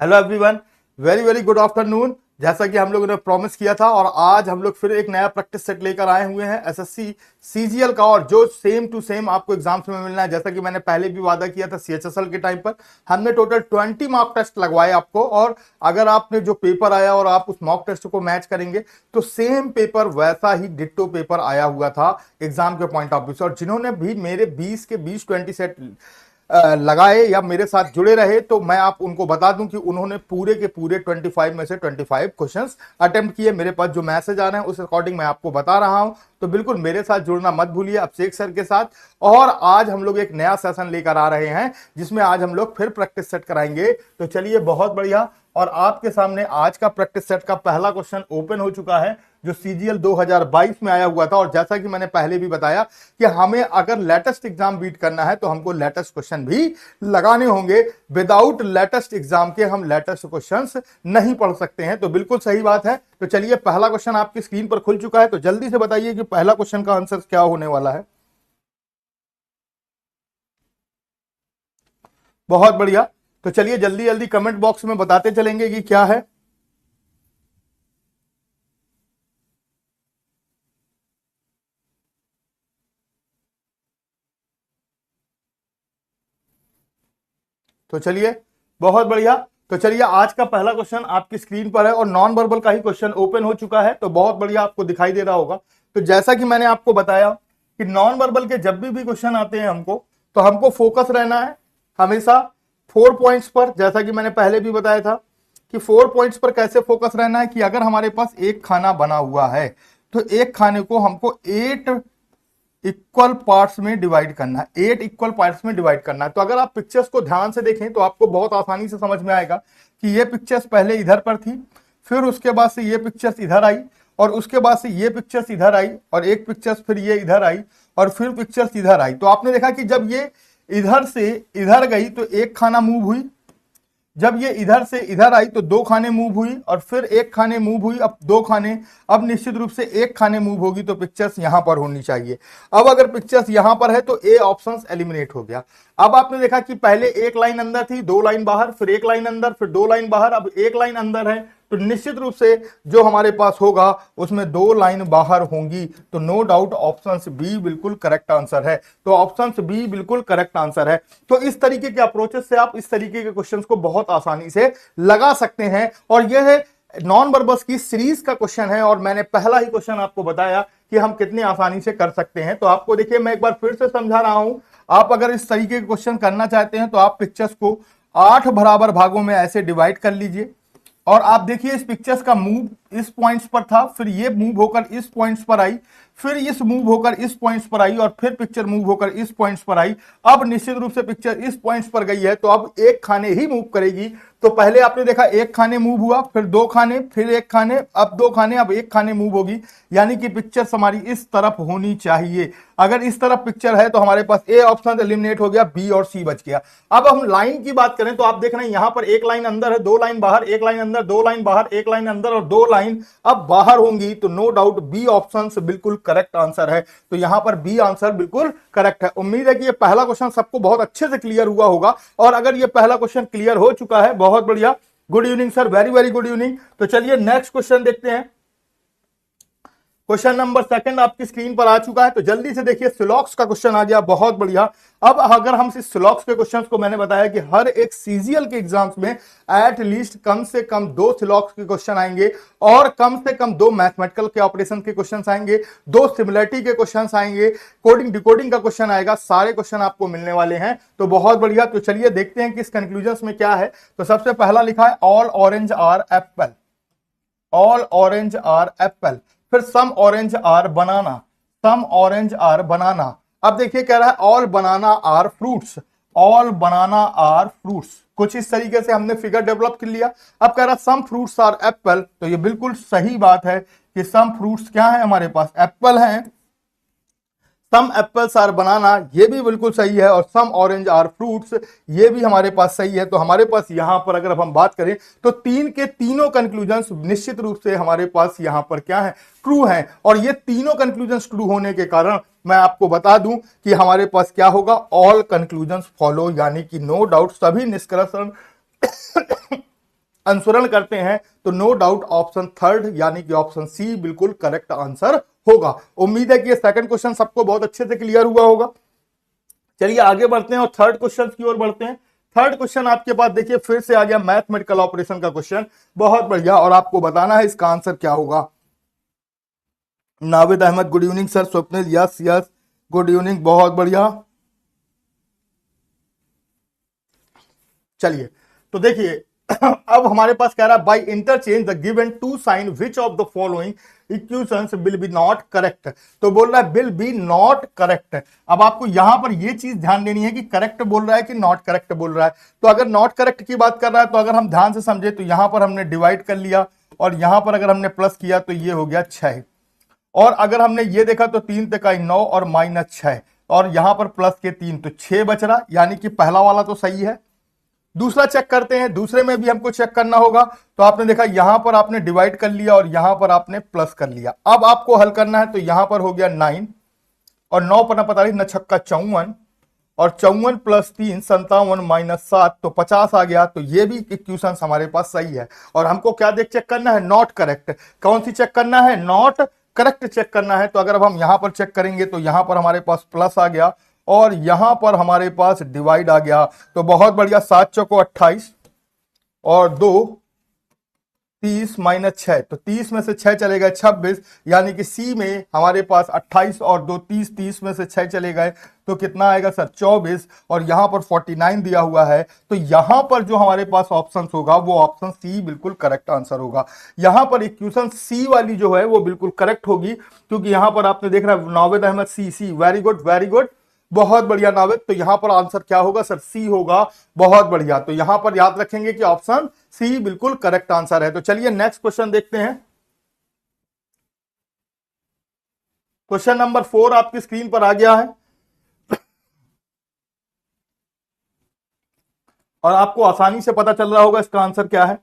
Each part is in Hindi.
Hello everyone, very very good afternoon. जैसा कि हम लोगों ने प्रॉमिस किया था और आज हम लोग फिर एक नया प्रैक्टिस सेट लेकर आए हुए हैं एसएससी सीजीएल का, और जो सेम टू सेम आपको एग्जाम्स में मिलना है। जैसा कि मैंने पहले भी वादा किया था सीएचएसएल के टाइम पर, हमने टोटल 20 मॉक टेस्ट लगवाए आपको, और अगर आपने जो पेपर आया और आप उस मॉक टेस्ट को मैच करेंगे तो सेम पेपर वैसा ही डिट्टो पेपर आया हुआ था एग्जाम के पॉइंट ऑफ व्यू से। और जिन्होंने भी मेरे 20 के 20 सेट लगाए या मेरे साथ जुड़े रहे, तो मैं आप उनको बता दूं कि उन्होंने पूरे के पूरे 25 में से 25 क्वेश्चंस अटेम्प्ट किए। मेरे पास जो मैसेज आ रहे हैं उस अकॉर्डिंग मैं आपको बता रहा हूं, तो बिल्कुल मेरे साथ जुड़ना मत भूलिए अभिषेक सर के साथ। और आज हम लोग एक नया सेशन लेकर आ रहे हैं जिसमें आज हम लोग फिर प्रैक्टिस सेट कराएंगे। तो चलिए, बहुत बढ़िया। और आपके सामने आज का प्रैक्टिस सेट का पहला क्वेश्चन ओपन हो चुका है, जो सीजीएल 2022 में आया हुआ था। और जैसा कि मैंने पहले भी बताया कि हमें अगर लेटेस्ट एग्जाम बीट करना है तो हमको लेटेस्ट क्वेश्चन भी लगाने होंगे। विदाउट लेटेस्ट एग्जाम के हम लेटेस्ट क्वेश्चंस नहीं पढ़ सकते हैं, तो बिल्कुल सही बात है। तो चलिए, पहला क्वेश्चन आपकी स्क्रीन पर खुल चुका है, तो जल्दी से बताइए कि पहला क्वेश्चन का आंसर क्या होने वाला है। बहुत बढ़िया। तो चलिए जल्दी जल्दी कमेंट बॉक्स में बताते चलेंगे कि क्या है। तो चलिए, बहुत बढ़िया। तो चलिए, आज का पहला क्वेश्चन आपकी स्क्रीन पर है और नॉन वर्बल का ही क्वेश्चन ओपन हो चुका है, तो बहुत बढ़िया, आपको दिखाई दे रहा होगा। तो जैसा कि मैंने आपको बताया कि नॉन वर्बल के जब भी क्वेश्चन आते हैं हमको, तो हमको फोकस रहना है हमेशा 4 पॉइंट्स पर। जैसा कि मैंने पहले भी बताया था कि 4 पॉइंट्स पर कैसे फोकस रहना है कि अगर हमारे पास एक खाना बना हुआ है तो एक खाने को हमको 8 इक्वल पार्ट्स में डिवाइड करना है, 8 इक्वल पार्ट्स में डिवाइड करना है। तो अगर आप पिक्चर्स को ध्यान से देखें तो आपको बहुत आसानी से समझ में आएगा कि ये पिक्चर्स पहले इधर पर थी, फिर उसके बाद से ये पिक्चर्स इधर आई, और उसके बाद से ये पिक्चर्स इधर आई, और एक पिक्चर्स फिर ये इधर आई, और फिर पिक्चर्स इधर आई। तो आपने देखा कि जब ये इधर से इधर गई तो एक खाना मूव हुई, जब ये इधर से इधर आई तो 2 खाने मूव हुई, और फिर एक खाने मूव हुई, अब 2 खाने। अब निश्चित रूप से एक खाने मूव होगी तो पिक्चर्स यहां पर होनी चाहिए। अब अगर पिक्चर्स यहां पर है तो ए ऑप्शन एलिमिनेट हो गया। अब आपने देखा कि पहले एक लाइन अंदर थी, 2 लाइन बाहर, फिर एक लाइन अंदर, फिर 2 लाइन बाहर, अब एक लाइन अंदर है, तो निश्चित रूप से जो हमारे पास होगा उसमें 2 लाइन बाहर होंगी। तो नो डाउट ऑप्शन बी बिल्कुल करेक्ट आंसर है। तो ऑप्शन बी बिल्कुल करेक्ट आंसर है। तो इस तरीके के अप्रोचेस से आप इस तरीके के क्वेश्चंस को बहुत आसानी से लगा सकते हैं। और यह है नॉन वर्बल्स की सीरीज का क्वेश्चन है, और मैंने पहला ही क्वेश्चन आपको बताया कि हम कितनी आसानी से कर सकते हैं। तो आपको देखिए, मैं एक बार फिर से समझा रहा हूं। आप अगर इस तरीके के क्वेश्चन करना चाहते हैं तो आप पिक्चर्स को 8 बराबर भागों में ऐसे डिवाइड कर लीजिए, और आप देखिए इस पिक्चर्स का मूव इस पॉइंट्स पर था, फिर ये मूव होकर इस पॉइंट्स पर आई, फिर इस मूव होकर इस पॉइंट्स पर आई, और फिर पिक्चर मूव होकर इस पॉइंट्स पर आई। अब निश्चित रूप से पिक्चर इस पॉइंट्स पर गई है तो अब एक खाने ही मूव करेगी। तो पहले आपने देखा एक खाने मूव हुआ, फिर 2 खाने, फिर एक खाने, अब 2 खाने, अब एक खाने मूव होगी, यानी कि पिक्चर हमारी इस तरफ होनी चाहिए। अगर इस तरफ पिक्चर है तो हमारे पास ए ऑप्शन एलिमिनेट हो गया, बी और सी बच गया। अब हम लाइन की बात करें तो आप देख रहे हैं यहां पर एक लाइन अंदर है, 2 लाइन बाहर, एक लाइन अंदर, 2 लाइन बाहर, एक लाइन अंदर, और 2 लाइन अब बाहर होंगी। तो नो डाउट बी ऑप्शन बिल्कुल करेक्ट आंसर है। तो यहां पर बी आंसर बिल्कुल करेक्ट है। उम्मीद है कि ये पहला क्वेश्चन सबको बहुत अच्छे से क्लियर हुआ होगा, और अगर ये पहला क्वेश्चन क्लियर हो चुका है, बहुत बढ़िया, good evening sir, very very good evening. तो चलिए नेक्स्ट क्वेश्चन देखते हैं। क्वेश्चन नंबर सेकंड आपकी स्क्रीन पर आ चुका है, तो जल्दी से देखिए, सिलॉक्स का क्वेश्चन आ गया, बहुत बढ़िया। अब अगर हम इस सिलॉक्स के क्वेश्चंस को, मैंने बताया कि हर एक सीजीएल के एग्जाम्स में एट लीस्ट कम से कम 2 सिलॉक्स के क्वेश्चन आएंगे, और कम से कम 2 मैथमेटिकल के ऑपरेशन के क्वेश्चंस आएंगे, 2 सिमिलरिटी के क्वेश्चंस आएंगे, कोडिंग डिकोडिंग का क्वेश्चन आएगा। सारे क्वेश्चन आपको मिलने वाले हैं, तो बहुत बढ़िया। तो चलिए देखते हैं कि इस कंक्लूजन में क्या है। तो सबसे पहला लिखा है all orange are apple, all orange are apple, फिर some orange are banana, some orange are banana. अब देखिए कह रहा है all banana are fruits, all banana are fruits. कुछ इस तरीके से हमने फिगर डेवलप कर लिया। अब कह रहा है सम फ्रूट्स आर एप्पल, तो ये बिल्कुल सही बात है कि सम फ्रूट्स क्या है, हमारे पास एप्पल है। सम एप्पल्स आर बनाना, ये भी बिल्कुल सही है, और सम ऑरेंज आर फ्रूट्स, ये भी हमारे पास सही है। तो हमारे पास यहां पर अगर हम बात करें तो 3 के तीनों कंक्लूजन्स निश्चित रूप से हमारे पास यहां पर क्या है, ट्रू है। और ये तीनों कंक्लूजन्स ट्रू होने के कारण मैं आपको बता दूं कि हमारे पास क्या होगा, ऑल कंक्लूजन्स फॉलो, यानी कि नो डाउट सभी निष्कर्ष अनुसरण करते हैं, तो नो डाउट ऑप्शन थर्ड यानी कि ऑप्शन सी बिल्कुल करेक्ट आंसर होगा। उम्मीद है कि ये सेकंड क्वेश्चन सबको बहुत अच्छे से क्लियर हुआ होगा। चलिए आगे बढ़ते हैं और थर्ड क्वेश्चन की ओर बढ़ते हैं। थर्ड क्वेश्चन आपके पास देखिए फिर से आ गया मैथमेटिकल ऑपरेशन का क्वेश्चन, बहुत बढ़िया, और आपको बताना है इसका आंसर क्या होगा। Navid Ahmed good evening sir. Swapnil yes yes good evening, बहुत बढ़िया। चलिए तो देखिए अब हमारे पास कह रहा है by interchange the given two sign which of the following equations will be not correct. तो बोल रहा है विल बी नॉट करेक्ट। अब आपको यहां पर यह चीज ध्यान देनी है कि करेक्ट बोल रहा है कि नॉट करेक्ट बोल रहा है। तो अगर नॉट करेक्ट की बात कर रहा है तो अगर हम ध्यान से समझे तो यहां पर हमने डिवाइड कर लिया और यहां पर अगर हमने प्लस किया तो ये हो गया 6, और अगर हमने ये देखा तो 3 तिकाई 9 और -6, और यहां पर प्लस के 3 तो 6 बच रहा, यानी कि पहला वाला तो सही है। दूसरा चेक करते हैं, दूसरे में भी हमको चेक करना होगा। तो आपने देखा यहां पर आपने डिवाइड कर लिया और यहां पर आपने प्लस कर लिया। अब आपको हल करना है, तो यहां पर हो गया 9 और 9 पन्ना 45 न छक्का 54, और 54 प्लस 3 57 - 7 तो 50 आ गया। तो ये भी इक्वेशन हमारे पास सही है। और हमको क्या देख चेक करना है, नॉट करेक्ट। कौन सी चेक करना है, नॉट करेक्ट चेक करना है। तो अगर अब हम यहां पर चेक करेंगे तो यहां पर हमारे पास प्लस आ गया और यहां पर हमारे पास डिवाइड आ गया। तो बहुत बढ़िया, 7 चौको 28 और 2 30 - 6, तो 30 में से 6 चले गए 26, यानी कि सी में हमारे पास 28 और 2 30, 30 में से 6 चले गए तो कितना आएगा सर 24, और यहां पर 49 दिया हुआ है। तो यहां पर जो हमारे पास ऑप्शन होगा वो ऑप्शन सी बिल्कुल करेक्ट आंसर होगा। यहां पर इक्वेशन सी वाली जो है वो बिल्कुल करेक्ट होगी, क्योंकि यहां पर आपने देख रहा है नाविद अहमद सी, वेरी गुड वेरी गुड, बहुत बढ़िया नाविद। तो यहां पर आंसर क्या होगा सर, सी होगा, बहुत बढ़िया। तो यहां पर याद रखेंगे कि ऑप्शन सी बिल्कुल करेक्ट आंसर है। तो चलिए नेक्स्ट क्वेश्चन देखते हैं। क्वेश्चन नंबर 4 आपकी स्क्रीन पर आ गया है और आपको आसानी से पता चल रहा होगा इसका आंसर क्या है।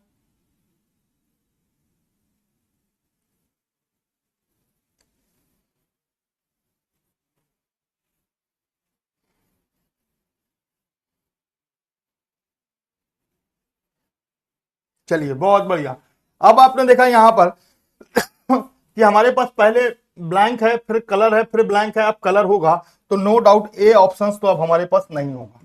चलिए बहुत बढ़िया। अब आपने देखा यहां पर कि हमारे पास पहले ब्लैंक है, फिर कलर है, फिर ब्लैंक है, अब कलर होगा। तो नो डाउट ए ऑप्शन तो अब हमारे पास नहीं होगा।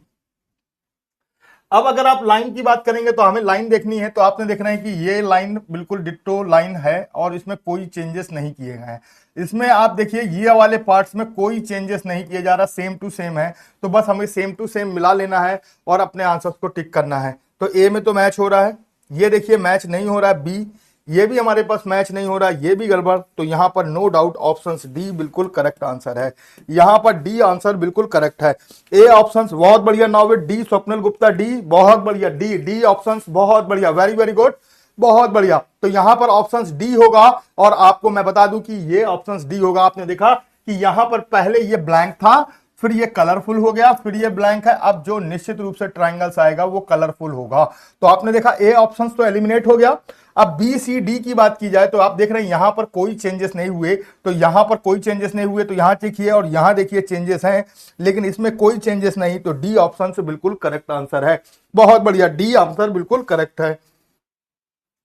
अब अगर आप लाइन की बात करेंगे तो हमें लाइन देखनी है। तो आपने देखना है कि ये लाइन बिल्कुल डिट्टो लाइन है और इसमें कोई चेंजेस नहीं किए गए हैं। इसमें आप देखिए ये वाले पार्ट्स में कोई चेंजेस नहीं किए जा रहा, सेम टू सेम है। तो बस हमें सेम टू सेम मिला लेना है और अपने आंसर्स को टिक करना है। तो ए में तो मैच हो रहा है, ये देखिए मैच नहीं हो रहा है, बी ये भी हमारे पास मैच नहीं हो रहा, ये भी गड़बड़। तो यहां पर नो डाउट ऑप्शन डी बिल्कुल करेक्ट आंसर है। यहां पर डी आंसर बिल्कुल करेक्ट है। ए ऑप्शन बहुत बढ़िया नाविद, डी स्वप्निल गुप्ता डी, बहुत बढ़िया, डी ऑप्शन बहुत बढ़िया, वेरी वेरी गुड, बहुत बढ़िया। तो यहां पर ऑप्शन डी होगा और आपको मैं बता दूं कि ये ऑप्शन डी होगा। आपने देखा कि यहां पर पहले ये ब्लैंक था, फिर ये कलरफुल हो गया, फिर ये ब्लैंक है। अब जो निश्चित रूप से ट्रायंगल्स आएगा वो कलरफुल होगा। तो आपने देखा ए ऑप्शन तो एलिमिनेट हो गया। अब बी सी डी की बात की जाए तो आप देख रहे हैं यहां पर कोई चेंजेस नहीं हुए। तो यहां पर कोई चेंजेस नहीं हुए तो यहां देखिए और यहां देखिए चेंजेस हैं, लेकिन इसमें कोई चेंजेस नहीं। तो डी ऑप्शन से बिल्कुल करेक्ट आंसर है, बहुत बढ़िया, डी आंसर बिल्कुल करेक्ट है।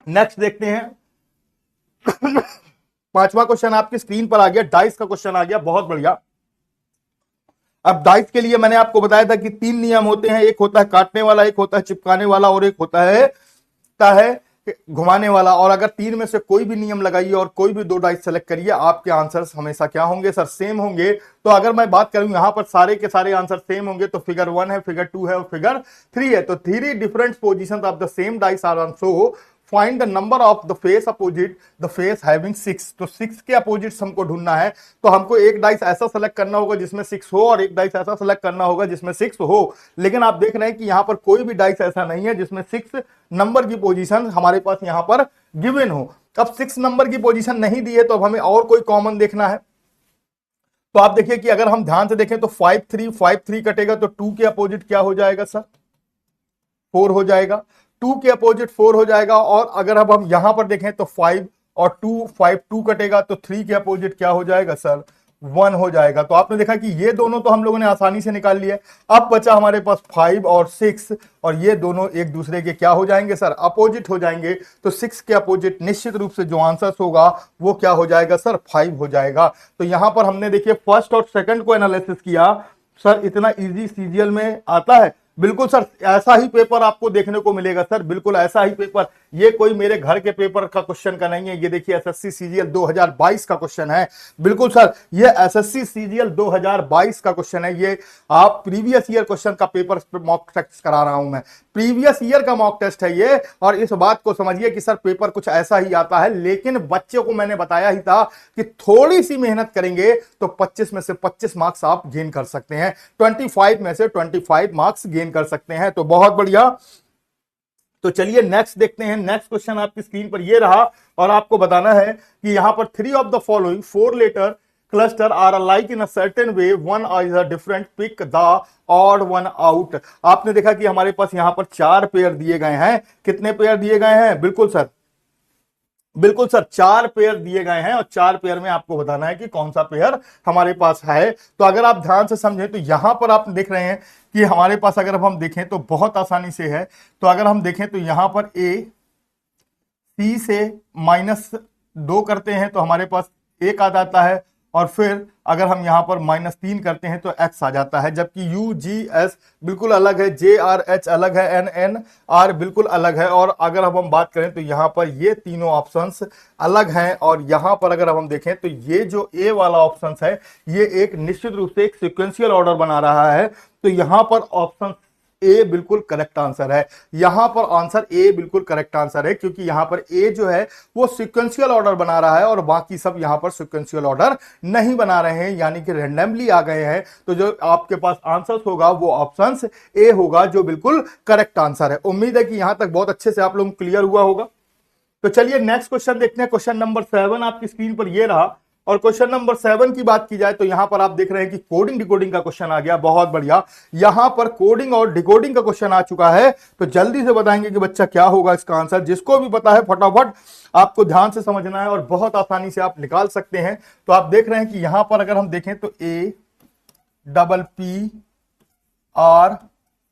नेक्स्ट देखते हैं। पांचवा क्वेश्चन आपकी स्क्रीन पर आ गया, डाइस का क्वेश्चन आ गया, बहुत बढ़िया। अब डाइस के लिए मैंने आपको बताया था कि 3 नियम होते हैं, एक होता है काटने वाला, एक होता है चिपकाने वाला और एक होता है घुमाने वाला। और अगर 3 में से कोई भी नियम लगाइए और कोई भी 2 डाइस सेलेक्ट करिए, आपके आंसर्स हमेशा क्या होंगे सर, सेम होंगे। तो अगर मैं बात करूं यहां पर सारे के सारे आंसर सेम होंगे तो फिगर 1 है, फिगर 2 है और फिगर 3 है। तो 3 different positions of the same dice are also find the number of the face opposite the face having 6। तो 6 के अपोजिट्स हमको ढूंढना है। तो हमको एक डाइस ऐसा सेलेक्ट करना होगा जिसमें 6 हो और एक डाइस ऐसा सेलेक्ट करना होगा जिसमें 6 हो। लेकिन आप देख रहे हैं कि यहां पर कोई भी डाइस ऐसा नहीं है जिसमें 6 नंबर की पोजीशन हमारे पास यहां पर गिवन हो। अब 6 नंबर की पोजीशन नहीं दी है तो अब हमें और कोई कॉमन देखना है। तो आप देखिए कि अगर हम ध्यान से देखें तो 5 3 कटेगा तो 2 के अपोजिट क्या हो जाएगा सर, 4 हो जाएगा। 2 के अपोजिट 4 हो जाएगा। और अगर अब हम यहां पर देखें तो 5 और 2 5 2 कटेगा तो 3 के अपोजिट क्या हो जाएगा सर, 1 हो जाएगा। तो आपने देखा कि ये दोनों तो हम लोगों ने आसानी से निकाल लिया। अब बचा हमारे पास 5 और 6, और ये दोनों एक दूसरे के क्या हो जाएंगे सर, अपोजिट हो जाएंगे। तो 6 के अपोजिट निश्चित रूप से जो आंसर होगा वो क्या हो जाएगा सर, 5 हो जाएगा। तो यहां पर हमने देखिए फर्स्ट और सेकंड को एनालिसिस किया। सर इतना इजी सीजीएल में आता है? बिल्कुल सर, ऐसा ही पेपर आपको देखने को मिलेगा सर, बिल्कुल ऐसा ही पेपर। ये कोई मेरे घर के पेपर का क्वेश्चन का नहीं है, ये देखिए एसएससी सीजीएल 2022 का क्वेश्चन है। बिल्कुल सर, ये एसएससी सीजीएल 2022 का क्वेश्चन है। ये आप प्रीवियस ईयर क्वेश्चन का पेपर मॉक टेस्ट करा रहा हूं मैं, प्रीवियस ईयर का मॉक टेस्ट है ये। और इस बात को समझिए कि सर पेपर कुछ ऐसा ही आता है, लेकिन बच्चों को मैंने बताया ही था कि थोड़ी सी मेहनत करेंगे तो 25 में से 25 मार्क्स आप गेन कर सकते हैं, 25 में से 25 मार्क्स गेन कर सकते हैं। तो बहुत बढ़िया। तो चलिए नेक्स्ट देखते हैं। नेक्स्ट क्वेश्चन आपकी स्क्रीन पर ये रहा, और आपको बताना है कि यहां पर 3 of the following 4 letter cluster are alike in a certain way, one is a different, pick the odd one out। आपने देखा कि हमारे पास यहां पर 4 पेयर दिए गए हैं। कितने पेयर दिए गए हैं? बिल्कुल सर, बिल्कुल सर, 4 पेयर दिए गए हैं, और 4 पेयर में आपको बताना है कि कौन सा पेयर हमारे पास है। तो अगर आप ध्यान से समझें तो यहां पर आप देख रहे हैं कि हमारे पास अगर हम देखें तो बहुत आसानी से है। तो अगर हम देखें तो यहां पर ए सी से -2 करते हैं तो हमारे पास 1 आ जाता है, और फिर अगर हम यहां पर -3 करते हैं तो x आ जाता है। जबकि यू जी एस बिल्कुल अलग है, जे आर एच अलग है, एन एन आर बिल्कुल अलग है। और अगर हम बात करें तो यहां पर ये तीनों ऑप्शंस अलग हैं, और यहां पर अगर हम देखें तो ये जो ए वाला ऑप्शंस है ये एक निश्चित रूप से एक सिक्वेंशियल ऑर्डर बना रहा है। तो यहां पर ऑप्शन ए बिल्कुल करेक्ट आंसर है। यहां पर आंसर ए बिल्कुल करेक्ट आंसर है, क्योंकि यहां पर ए जो है वो सीक्वेंशियल ऑर्डर बना रहा है, और बाकी सब यहां पर सीक्वेंशियल ऑर्डर नहीं बना रहे हैं, यानी कि रैंडमली आ गए हैं। तो जो आपके पास आंसर होगा वो ऑप्शन ए होगा, जो बिल्कुल करेक्ट आंसर है। उम्मीद है कि यहां तक बहुत अच्छे से आप लोग क्लियर हुआ होगा। तो चलिए नेक्स्ट क्वेश्चन देखते हैं। क्वेश्चन नंबर 7 आपकी स्क्रीन पर ये रहा, और क्वेश्चन नंबर 7 की बात की जाए तो यहां पर आप देख रहे हैं कि कोडिंग डिकोडिंग का क्वेश्चन आ गया। बहुत बढ़िया, यहां पर कोडिंग और डिकोडिंग का क्वेश्चन आ चुका है। तो जल्दी से बताएंगे कि बच्चा क्या होगा इसका आंसर। जिसको भी पता है फटाफट आपको ध्यान से समझना है, और बहुत आसानी से आप निकाल सकते हैं। तो आप देख रहे हैं कि यहां पर अगर हम देखें तो A double P R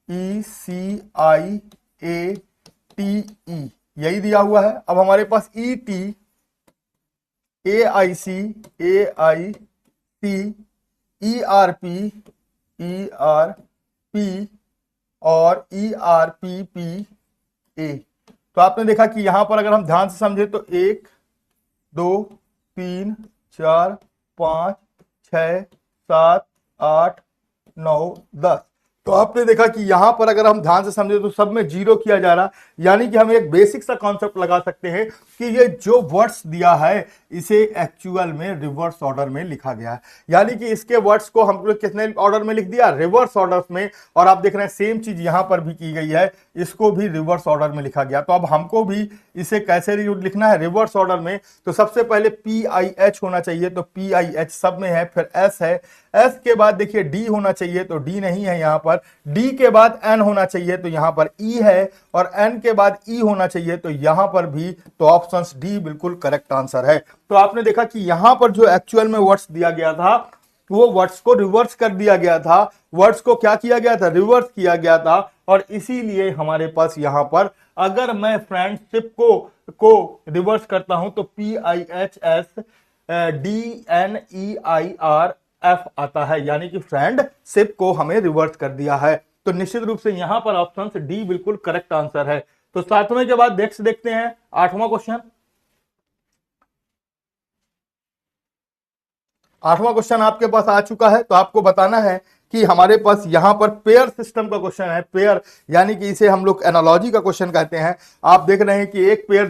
E C I A T E यही दिया हुआ है। अब हमारे पास E T A I C E R P और ई आर पी ए। तो आपने देखा कि यहां पर अगर हम ध्यान से समझे तो 1 2 3 4 5 6 7 8 9 10। तो आपने देखा कि यहां पर अगर हम ध्यान से समझे तो सब में 0 किया जा रहा, यानी कि हम एक बेसिक सा कॉन्सेप्ट लगा सकते हैं कि ये जो वर्ड्स दिया है इसे एक्चुअल में रिवर्स ऑर्डर में लिखा गया है। यानी कि इसके वर्ड्स को हम लोग कितने ऑर्डर में लिख दिया? रिवर्स ऑर्डर में। और आप देख रहे हैं सेम चीज यहां पर भी की गई है, इसको भी रिवर्स ऑर्डर में लिखा गया। तो अब हमको भी इसे कैसे लिखना है? रिवर्स ऑर्डर में। तो सबसे पहले PIH होना चाहिए, तो PIH सब में है। फिर S है, S के बाद देखिए D होना चाहिए, तो D नहीं है यहां पर। D के बाद N होना चाहिए, तो यहां पर E है। और N के बाद E होना चाहिए, तो यहां पर भी। तो ऑप्शन D बिल्कुल करेक्ट आंसर है। तो आपने देखा कि यहां पर जो एक्चुअल में वर्ड्स दिया गया था वो वर्ड्स को रिवर्स कर दिया गया था। वर्ड्स को क्या किया गया था? रिवर्स किया गया था। और इसीलिए हमारे पास यहां पर अगर मैं फ्रेंडशिप को रिवर्स करता हूं तो PIHS DNEIRF आता है, यानी कि फ्रेंडशिप को हमें रिवर्स कर दिया है। तो निश्चित रूप से यहां पर ऑप्शन डी बिल्कुल करेक्ट आंसर है। तो 7वें के बाद नेक्स्ट देखते हैं 8वां क्वेश्चन। 8वां क्वेश्चन आपके पास आ चुका है। तो आपको बताना है कि हमारे पास यहां पर पेयर सिस्टम का क्वेश्चन है। पेयर यानी कि इसे हम लोग एनालॉजी का क्वेश्चन कहते हैं। आप देख रहे हैं कि एक पेयर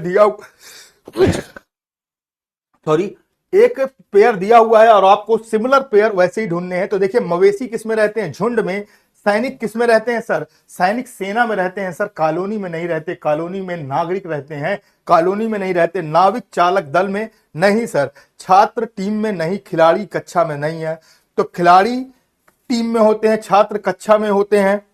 दिया हुआ है, और आपको सिमिलर पेयर वैसे ही ढूंढने हैं। तो देखिए मवेशी किस में रहते हैं? झुंड में। सैनिक किस में रहते हैं सर? सैनिक सेना में रहते हैं सर, कॉलोनी में नहीं रहते। कॉलोनी में नागरिक रहते हैं, कॉलोनी में नहीं रहते। नाविक चालक दल में नहीं सर। छात्र टीम में नहीं, खिलाड़ी कक्षा में नहीं है। तो खिलाड़ी टीम में होते हैं, छात्र कक्षा में होते हैं।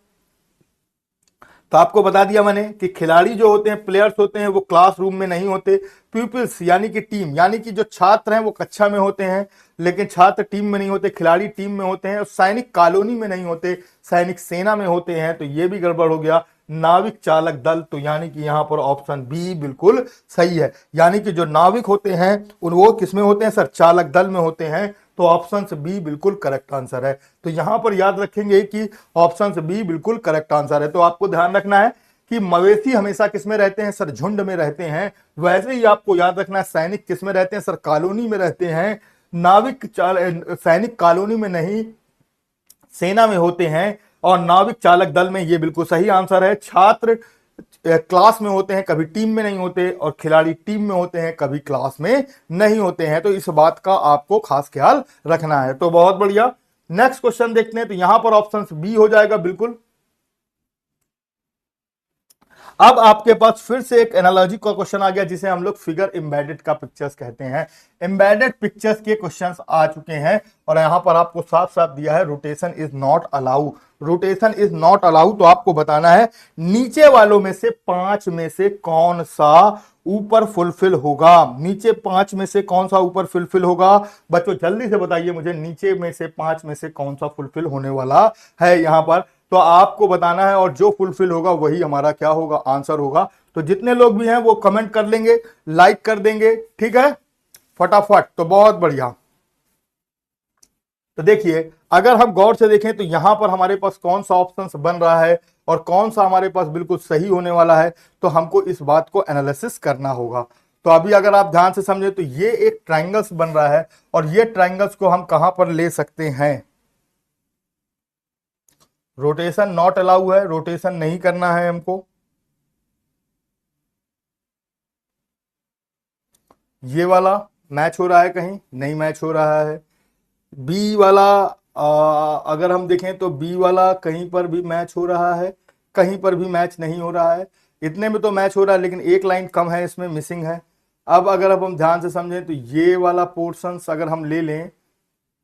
तो आपको बता दिया मैंने कि खिलाड़ी जो होते हैं, प्लेयर्स होते हैं, वो क्लासरूम में नहीं होते। पीपल्स यानी कि टीम, यानी कि जो छात्र हैं वो कक्षा में होते हैं, लेकिन छात्र टीम में नहीं होते, खिलाड़ी टीम में होते हैं। और सैनिक कॉलोनी में नहीं होते, सैनिक सेना में होते हैं। तो ये भी गड़बड़ हो गया। नाविक चालक दल, तो यानी कि यहां पर ऑप्शन बी बिल्कुल सही है। यानी कि जो नाविक होते हैं उन वो किसमें होते हैं सर? चालक दल में होते हैं। तो ऑप्शन बी बिल्कुल करेक्ट आंसर है। तो यहां पर याद रखेंगे कि ऑप्शन बी बिल्कुल करेक्ट आंसर है। तो आपको ध्यान रखना है कि मवेशी हमेशा किसमें रहते हैं सर? झुंड में रहते हैं। वैसे ही आपको याद रखना है सैनिक किसमें रहते हैं सर? कॉलोनी में रहते हैं। नाविक सैनिक कॉलोनी में नहीं, सेना में होते हैं। और नाविक चालक दल में, ये बिल्कुल सही आंसर है। छात्र क्लास में होते हैं, कभी टीम में नहीं होते। और खिलाड़ी टीम में होते हैं, कभी क्लास में नहीं होते हैं। तो इस बात का आपको खास ख्याल रखना है। तो बहुत बढ़िया, नेक्स्ट क्वेश्चन देखते हैं। तो यहां पर ऑप्शन बी हो जाएगा बिल्कुल। अब आपके पास फिर से एक एनालॉजी का क्वेश्चन आ गया, जिसे हम लोग फिगर एम्बेडेड का पिक्चर्स कहते हैं। एम्बेडेड पिक्चर्स के क्वेश्चंस आ चुके हैं और यहां पर आपको साफ साफ दिया है rotation is not allow. Rotation is not allow. तो आपको बताना है नीचे वालों में से 5 में से कौन सा ऊपर फुलफिल होगा। नीचे 5 में से कौन सा ऊपर फुलफिल होगा? बच्चों जल्दी से बताइए मुझे, नीचे में से 5 में से कौन सा फुलफिल होने वाला है यहां पर? तो आपको बताना है और जो फुलफिल होगा वही हमारा क्या होगा? आंसर होगा। तो जितने लोग भी हैं वो कमेंट कर लेंगे, लाइक कर देंगे, ठीक है, फटाफट। तो बहुत बढ़िया। तो देखिए, अगर हम गौर से देखें तो यहां पर हमारे पास कौन सा ऑप्शन बन रहा है और कौन सा हमारे पास बिल्कुल सही होने वाला है, तो हमको इस बात को एनालिसिस करना होगा। तो अभी अगर आप ध्यान से समझे तो ये एक ट्राइंगल्स बन रहा है और ये ट्राइंगल्स को हम कहां पर ले सकते हैं? रोटेशन नॉट अलाउ है, रोटेशन नहीं करना है हमको। ये वाला मैच हो रहा है, कहीं नहीं मैच हो रहा है। बी वाला अगर हम देखें तो बी वाला कहीं पर भी मैच हो रहा है, कहीं पर भी मैच नहीं हो रहा है। इतने में तो मैच हो रहा है, लेकिन एक लाइन कम है, इसमें मिसिंग है। अब हम ध्यान से समझें तो ये वाला पोर्शंस अगर हम ले लें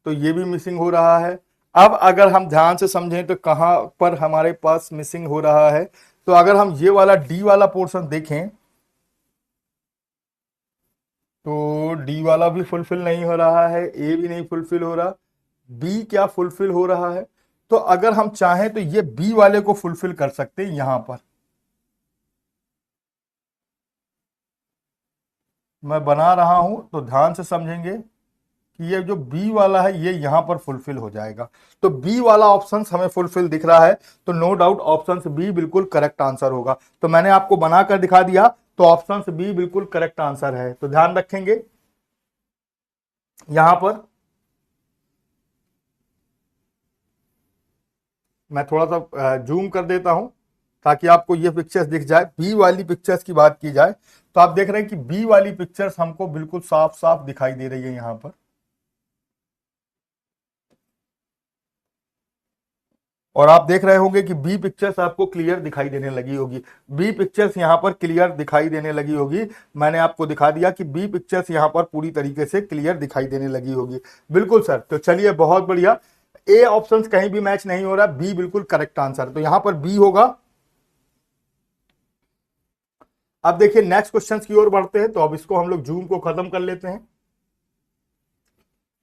तो ये भी मिसिंग हो रहा है। अब अगर हम ध्यान से समझें तो कहां पर हमारे पास मिसिंग हो रहा है? तो अगर हम ये वाला डी वाला पोर्शन देखें तो डी वाला भी फुलफिल नहीं हो रहा है, ए भी नहीं फुलफिल हो रहा, बी क्या फुलफिल हो रहा है? तो अगर हम चाहें तो ये बी वाले को फुलफिल कर सकते हैं यहां पर। मैं बना रहा हूं तो ध्यान से समझेंगे कि ये जो बी वाला है ये यहां पर फुलफिल हो जाएगा। तो बी वाला ऑप्शन हमें फुलफिल दिख रहा है। तो नो डाउट ऑप्शन बी बिल्कुल करेक्ट आंसर होगा। तो मैंने आपको बनाकर दिखा दिया, तो ऑप्शन बी बिल्कुल करेक्ट आंसर है। तो ध्यान रखेंगे यहां पर। मैं थोड़ा सा जूम कर देता हूं ताकि आपको ये पिक्चर्स दिख जाए। बी वाली पिक्चर्स की बात की जाए तो आप देख रहे हैं कि बी वाली पिक्चर्स हमको बिल्कुल साफ साफ दिखाई दे रही है यहां पर। और आप देख रहे होंगे कि बी पिक्चर्स आपको क्लियर दिखाई देने लगी होगी। बी पिक्चर्स यहां पर क्लियर दिखाई देने लगी होगी। मैंने आपको दिखा दिया कि बी पिक्चर्स यहां पर पूरी तरीके से क्लियर दिखाई देने लगी होगी। बिल्कुल सर। तो चलिए बहुत बढ़िया। ए ऑप्शन कहीं भी मैच नहीं हो रहा, बी बिल्कुल करेक्ट आंसर। तो यहां पर बी होगा। अब देखिए नेक्स्ट क्वेश्चन की ओर बढ़ते हैं। तो अब इसको हम लोग जूम को खत्म कर लेते हैं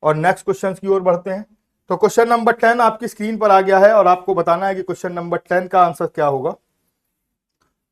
और नेक्स्ट क्वेश्चन की ओर बढ़ते हैं। तो क्वेश्चन नंबर 10 आपकी स्क्रीन पर आ गया है और आपको बताना है कि क्वेश्चन नंबर 10 का आंसर क्या होगा।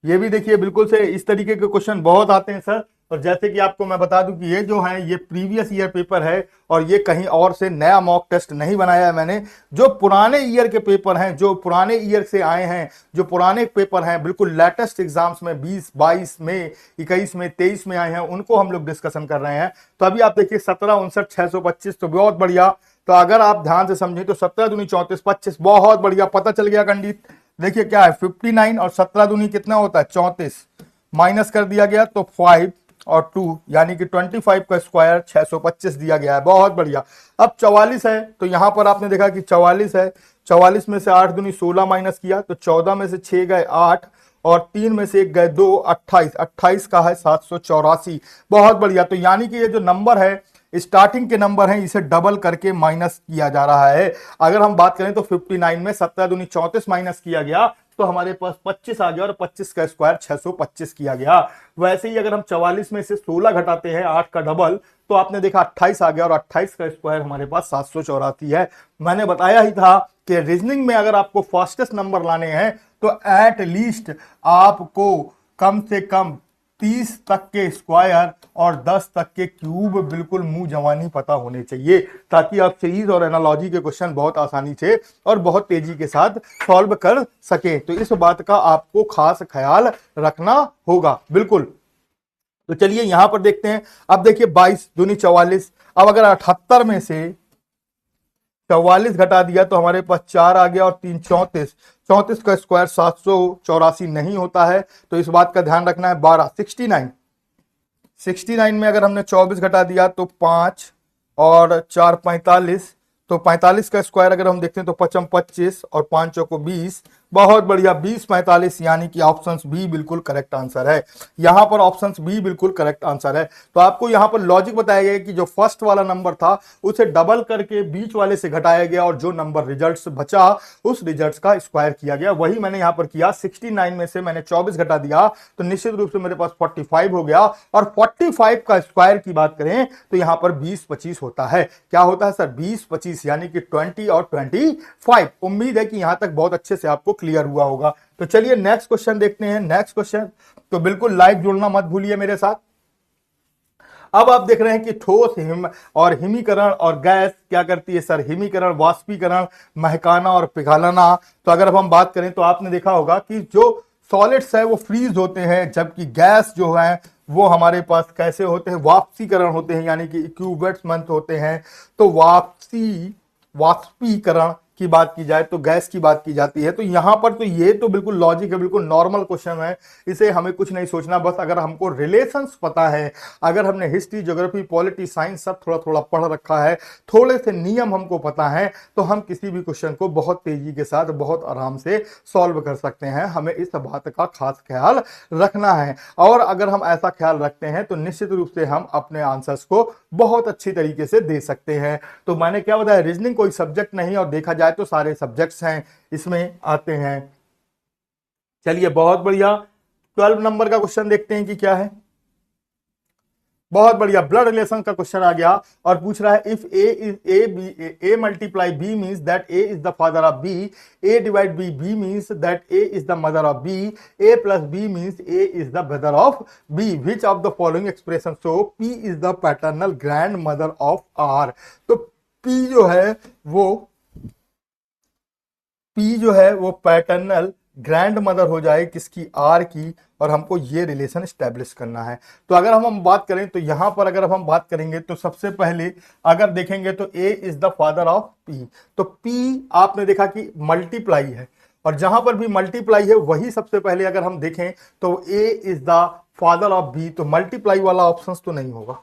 ये भी देखिए, बिल्कुल से इस तरीके के क्वेश्चन बहुत आते हैं सर। और जैसे कि आपको मैं बता दूं कि ये जो है ये प्रीवियस ईयर पेपर है और ये कहीं और से नया मॉक टेस्ट नहीं बनाया है मैंने। जो पुराने ईयर के पेपर हैं, जो पुराने ईयर से आए हैं, जो पुराने पेपर हैं, बिल्कुल लेटेस्ट एग्जाम्स में 20, 22 में, 21 में, 23 में आए हैं, उनको हम लोग डिस्कशन कर रहे हैं। तो अभी आप देखिए 17, 59, 625। तो बहुत बढ़िया। तो अगर आप ध्यान से समझें तो 17 दूनी 34, 25। बहुत बढ़िया, पता चल गया कंडित। देखिए क्या है 59 और 17 दूनी कितना होता है 34, माइनस कर दिया गया तो 5 और 2 यानी कि 25 का स्क्वायर 625 दिया गया है। बहुत बढ़िया। अब 44 है तो यहां पर आपने देखा कि 44 है। 44 में से 8 दूनी 16 माइनस किया तो 14 में से 6 गए 8 और 3 में से 1 गए 2, 28। 28 का है 784। बहुत बढ़िया। तो यानी कि ये जो नंबर है स्टार्टिंग के नंबर हैं, इसे डबल करके माइनस किया जा रहा है। अगर हम बात करें तो 59 में 17 दूनी 34 माइनस किया गया तो हमारे पास 25 आ गया और 25 का स्क्वायर 625 किया गया। वैसे ही अगर हम 44 में से 16 घटाते हैं 8 का डबल, तो आपने देखा 28 आ गया और 28 का स्क्वायर हमारे पास 784 है। मैंने बताया ही था कि रीजनिंग में अगर आपको फास्टेस्ट नंबर लाने हैं तो एट लीस्ट आपको कम से कम 30 तक के स्क्वायर और 10 तक के क्यूब बिल्कुल मुंह जवानी पता होने चाहिए, ताकि आप सीरीज और एनालॉजी के क्वेश्चन बहुत आसानी से और बहुत तेजी के साथ सॉल्व कर सकें। तो इस बात का आपको खास ख्याल रखना होगा बिल्कुल। तो चलिए यहां पर देखते हैं। अब देखिए 22 दूनी 44। अब अगर 78 में से 44 घटा दिया तो हमारे पास 4 आ गया और 3 34। 34 का स्क्वायर 784 नहीं होता है, तो इस बात का ध्यान रखना है। 12 69 में अगर हमने 24 घटा दिया तो 5 और 4 45। तो 45 का स्क्वायर अगर हम देखते हैं तो 55 25 और 5 चौको 20। बहुत बढ़िया, 20 45, यानी कि ऑप्शन बी बिल्कुल करेक्ट आंसर है। यहां पर ऑप्शन बी बिल्कुल करेक्ट आंसर है। तो आपको यहां पर लॉजिक बताया गया कि जो फर्स्ट वाला नंबर था उसे डबल करके बीच वाले से घटाया गया और जो नंबर रिजल्ट्स बचा उस रिजल्ट्स का स्क्वायर किया गया। वही मैंने यहां पर किया। 69 में से मैंने 24 घटा दिया तो निश्चित रूप से मेरे पास 45 हो गया, और 45 का स्क्वायर की बात करें तो यहां पर 20 25 होता है। क्या होता है सर? 20 25, यानी कि 20 और 25। उम्मीद है कि यहां तक बहुत अच्छे से आपको क्लियर हुआ होगा। तो चलिए नेक्स्ट क्वेश्चन देखते हैं। नेक्स्ट क्वेश्चन, तो बिल्कुल लाइव जुड़ना मत भूलिए मेरे साथ। अब आप देख रहे हैं कि ठोस और हिमीकरण और गैस क्या करती है सर? हिमीकरण, वाष्पीकरण, महकाना और पिघालना। तो अगर अब हम बात करें तो आपने देखा होगा कि जो सॉलिड्स है वो फ्रीज होते हैं, जबकि गैस जो है वो हमारे पास कैसे होते हैं? वाष्पीकरण होते हैं, यानी कि इक्विवेलेंट होते हैं। तो वाष्पीकरण की बात की जाए तो गैस की बात की जाती है। तो यहां पर तो ये तो बिल्कुल लॉजिक है, बिल्कुल नॉर्मल क्वेश्चन है, इसे हमें कुछ नहीं सोचना। बस अगर हमको रिलेशंस पता है, अगर हमने हिस्ट्री, ज्योग्राफी, पॉलिटी, साइंस सब थोड़ा थोड़ा पढ़ रखा है, थोड़े से नियम हमको पता है, तो हम किसी भी क्वेश्चन को बहुत तेजी के साथ बहुत आराम से सॉल्व कर सकते हैं। हमें इस बात का खास ख्याल रखना है, और अगर हम ऐसा ख्याल रखते हैं तो निश्चित रूप से हम अपने आंसर्स को बहुत अच्छी तरीके से दे सकते हैं। तो मैंने क्या बताया, रीजनिंग कोई सब्जेक्ट नहीं, और देखा जाए तो सारे सब्जेक्ट्स हैं इसमें आते हैं। चलिए बहुत बढ़िया, 12 नंबर का क्वेश्चन देखते हैं कि क्या है। बहुत बढ़िया, ब्लड रिलेशन का क्वेश्चन आ गया और पूछ रहा है if A multiply B means that A is the father of B, A divide B B means that A is the mother of B, A plus B means A is the brother of B, which of the following expression so P is the paternal grandmother of R. तो पी जो है वो पैटर्नल ग्रैंड मदर हो जाए किसकी? आर की, और हमको ये रिलेशन स्टैब्लिश करना है। तो अगर हम बात करें तो यहां पर अगर हम बात करेंगे तो सबसे पहले अगर देखेंगे तो A is the father of P. तो पी आपने देखा कि मल्टीप्लाई है, और जहां पर भी मल्टीप्लाई है वही सबसे पहले अगर हम देखें तो A is the father of B, तो मल्टीप्लाई वाला ऑप्शन तो नहीं होगा,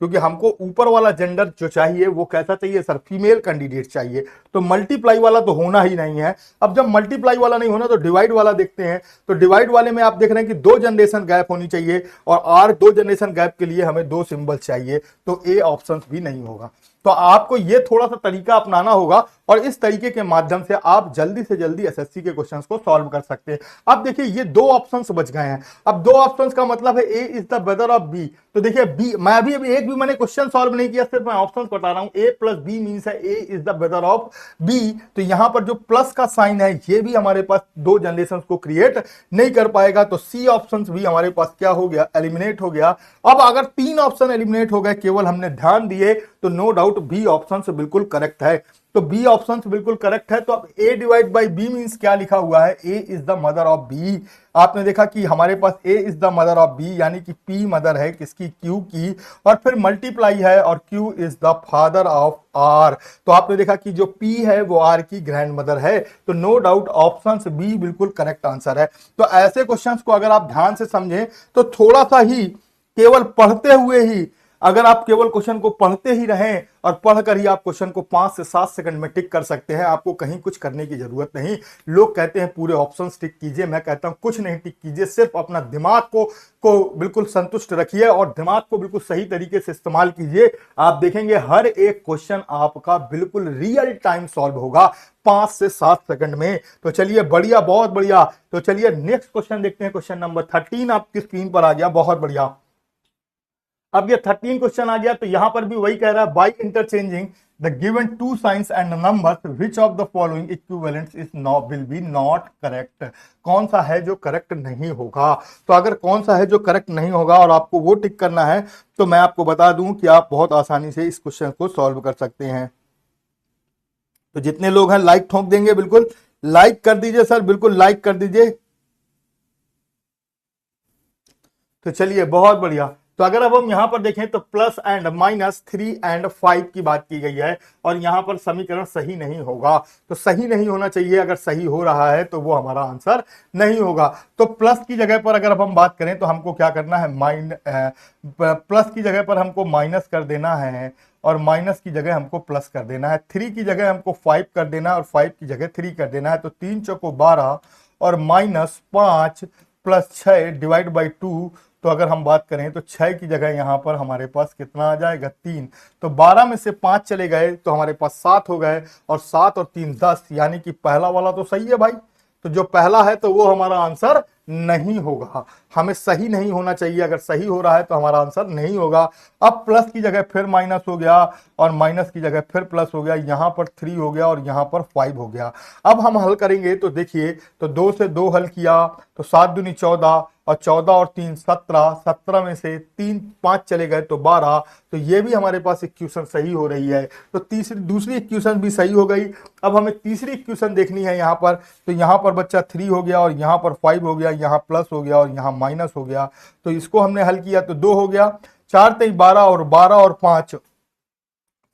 क्योंकि हमको ऊपर वाला जेंडर जो चाहिए वो कैसा चाहिए सर? फीमेल कैंडिडेट चाहिए। तो मल्टीप्लाई वाला तो होना ही नहीं है। अब जब मल्टीप्लाई वाला नहीं होना तो डिवाइड वाला देखते हैं। तो डिवाइड वाले में आप देख रहे हैं कि 2 जनरेशन गैप होनी चाहिए, और आर 2 जनरेशन गैप के लिए हमें 2 सिंबल चाहिए, तो ए ऑप्शन भी नहीं होगा। तो आपको ये थोड़ा सा तरीका अपनाना होगा, और इस तरीके के माध्यम से आप जल्दी से जल्दी एसएससी के क्वेश्चंस को सॉल्व कर सकते हैं। अब देखिए ये 2 ऑप्शंस बच गए हैं। अब 2 ऑप्शंस का मतलब है A is the brother of B. तो देखिए बी, मैं अभी एक भी मैंने क्वेश्चन सॉल्व नहीं किया, सिर्फ मैं ऑप्शंस बता रहा हूं। ए प्लस बी मींस है A is the brother of B. तो यहां पर जो प्लस का साइन है ये भी हमारे पास 2 जनरेशन को क्रिएट नहीं कर पाएगा। तो सी ऑप्शन भी हमारे पास क्या हो गया? एलिमिनेट हो गया। अब अगर 3 ऑप्शन एलिमिनेट हो गए, केवल हमने ध्यान दिए, तो नो डाउट बी ऑप्शन बिल्कुल करेक्ट है। तो बी ऑप्शन बिल्कुल करेक्ट है। तो अब A divide by B means क्या लिखा हुआ है? A is the mother of B. आपने देखा कि हमारे पास A is the mother of B, यानी कि पी मदर है किसकी? क्यू की, और फिर मल्टीप्लाई है, और Q is the father of R. तो आपने देखा कि जो पी है वो आर की ग्रैंड मदर है। तो नो डाउट ऑप्शन बी बिल्कुल करेक्ट आंसर है। तो ऐसे क्वेश्चंस को अगर आप ध्यान से समझें तो थोड़ा सा ही केवल पढ़ते हुए ही अगर आप केवल क्वेश्चन को पढ़ते ही रहें और पढ़कर ही आप क्वेश्चन को 5 से 7 सेकंड में टिक कर सकते हैं, आपको कहीं कुछ करने की जरूरत नहीं। लोग कहते हैं पूरे ऑप्शंस टिक कीजिए, मैं कहता हूं कुछ नहीं टिक कीजिए, सिर्फ अपना दिमाग को बिल्कुल संतुष्ट रखिए और दिमाग को बिल्कुल सही तरीके से इस्तेमाल कीजिए। आप देखेंगे हर एक क्वेश्चन आपका बिल्कुल रियल टाइम सॉल्व होगा 5 से 7 सेकंड में। तो चलिए बढ़िया, बहुत बढ़िया। तो चलिए नेक्स्ट क्वेश्चन देखते हैं। क्वेश्चन नंबर 13 आपकी स्क्रीन पर आ गया, बहुत बढ़िया। अब ये 13 क्वेश्चन आ गया, तो यहां पर भी वही कह रहा है, by interchanging the given two signs and numbers which of the following equivalents is not will be not correct. कौन सा है जो करेक्ट नहीं होगा। तो अगर कौन सा है जो करेक्ट नहीं होगा और आपको वो टिक करना है, तो मैं आपको बता दूं कि आप बहुत आसानी से इस क्वेश्चन को सॉल्व कर सकते हैं। तो जितने लोग हैं लाइक ठोक देंगे, बिल्कुल लाइक कर दीजिए सर, बिल्कुल लाइक कर दीजिए। तो चलिए बहुत बढ़िया। तो अगर अब हम यहां पर देखें तो प्लस एंड माइनस 3 एंड 5 की बात की गई है और यहां पर समीकरण सही नहीं होगा। तो सही नहीं होना चाहिए, अगर सही हो रहा है तो वो हमारा आंसर नहीं होगा। तो प्लस की जगह पर अगर अब हम बात करें तो हमको क्या करना है, प्लस की जगह पर हमको माइनस कर देना है और माइनस की जगह हमको प्लस कर देना है। 3 की जगह हमको 5 कर देना है और 5 की जगह 3 कर देना है। तो 3 चौको 12 और माइनस 5 प्लस 6 डिवाइड बाई 2। तो अगर हम बात करें तो 6 की जगह यहां पर हमारे पास कितना आ जाएगा, 3। तो 12 में से 5 चले गए तो हमारे पास 7 हो गए और 7 और 3 10, यानी कि पहला वाला तो सही है भाई। तो जो पहला है तो वो हमारा आंसर नहीं होगा। हमें सही नहीं होना चाहिए, अगर सही हो रहा है तो हमारा आंसर नहीं होगा। अब प्लस की जगह फिर माइनस हो गया और माइनस की जगह फिर प्लस हो गया, यहां पर 3 हो गया और यहां पर 5 हो गया। अब हम हल करेंगे तो देखिए, तो 2 से 2 हल किया तो 7 दूनी 14 और 14 और 3 17, 17 में से 3 5 चले गए तो 12। तो ये भी हमारे पास इक्वेशन सही हो रही है। तो दूसरी इक्वेशन भी सही हो गई। अब हमें तीसरी इक्वेशन देखनी है यहाँ पर। तो यहाँ पर बच्चा 3 हो गया और यहाँ पर 5 हो गया, यहाँ प्लस हो गया और यहाँ माइनस हो गया। तो इसको हमने हल किया तो 2 हो गया, 4 3 12 और 12 और 5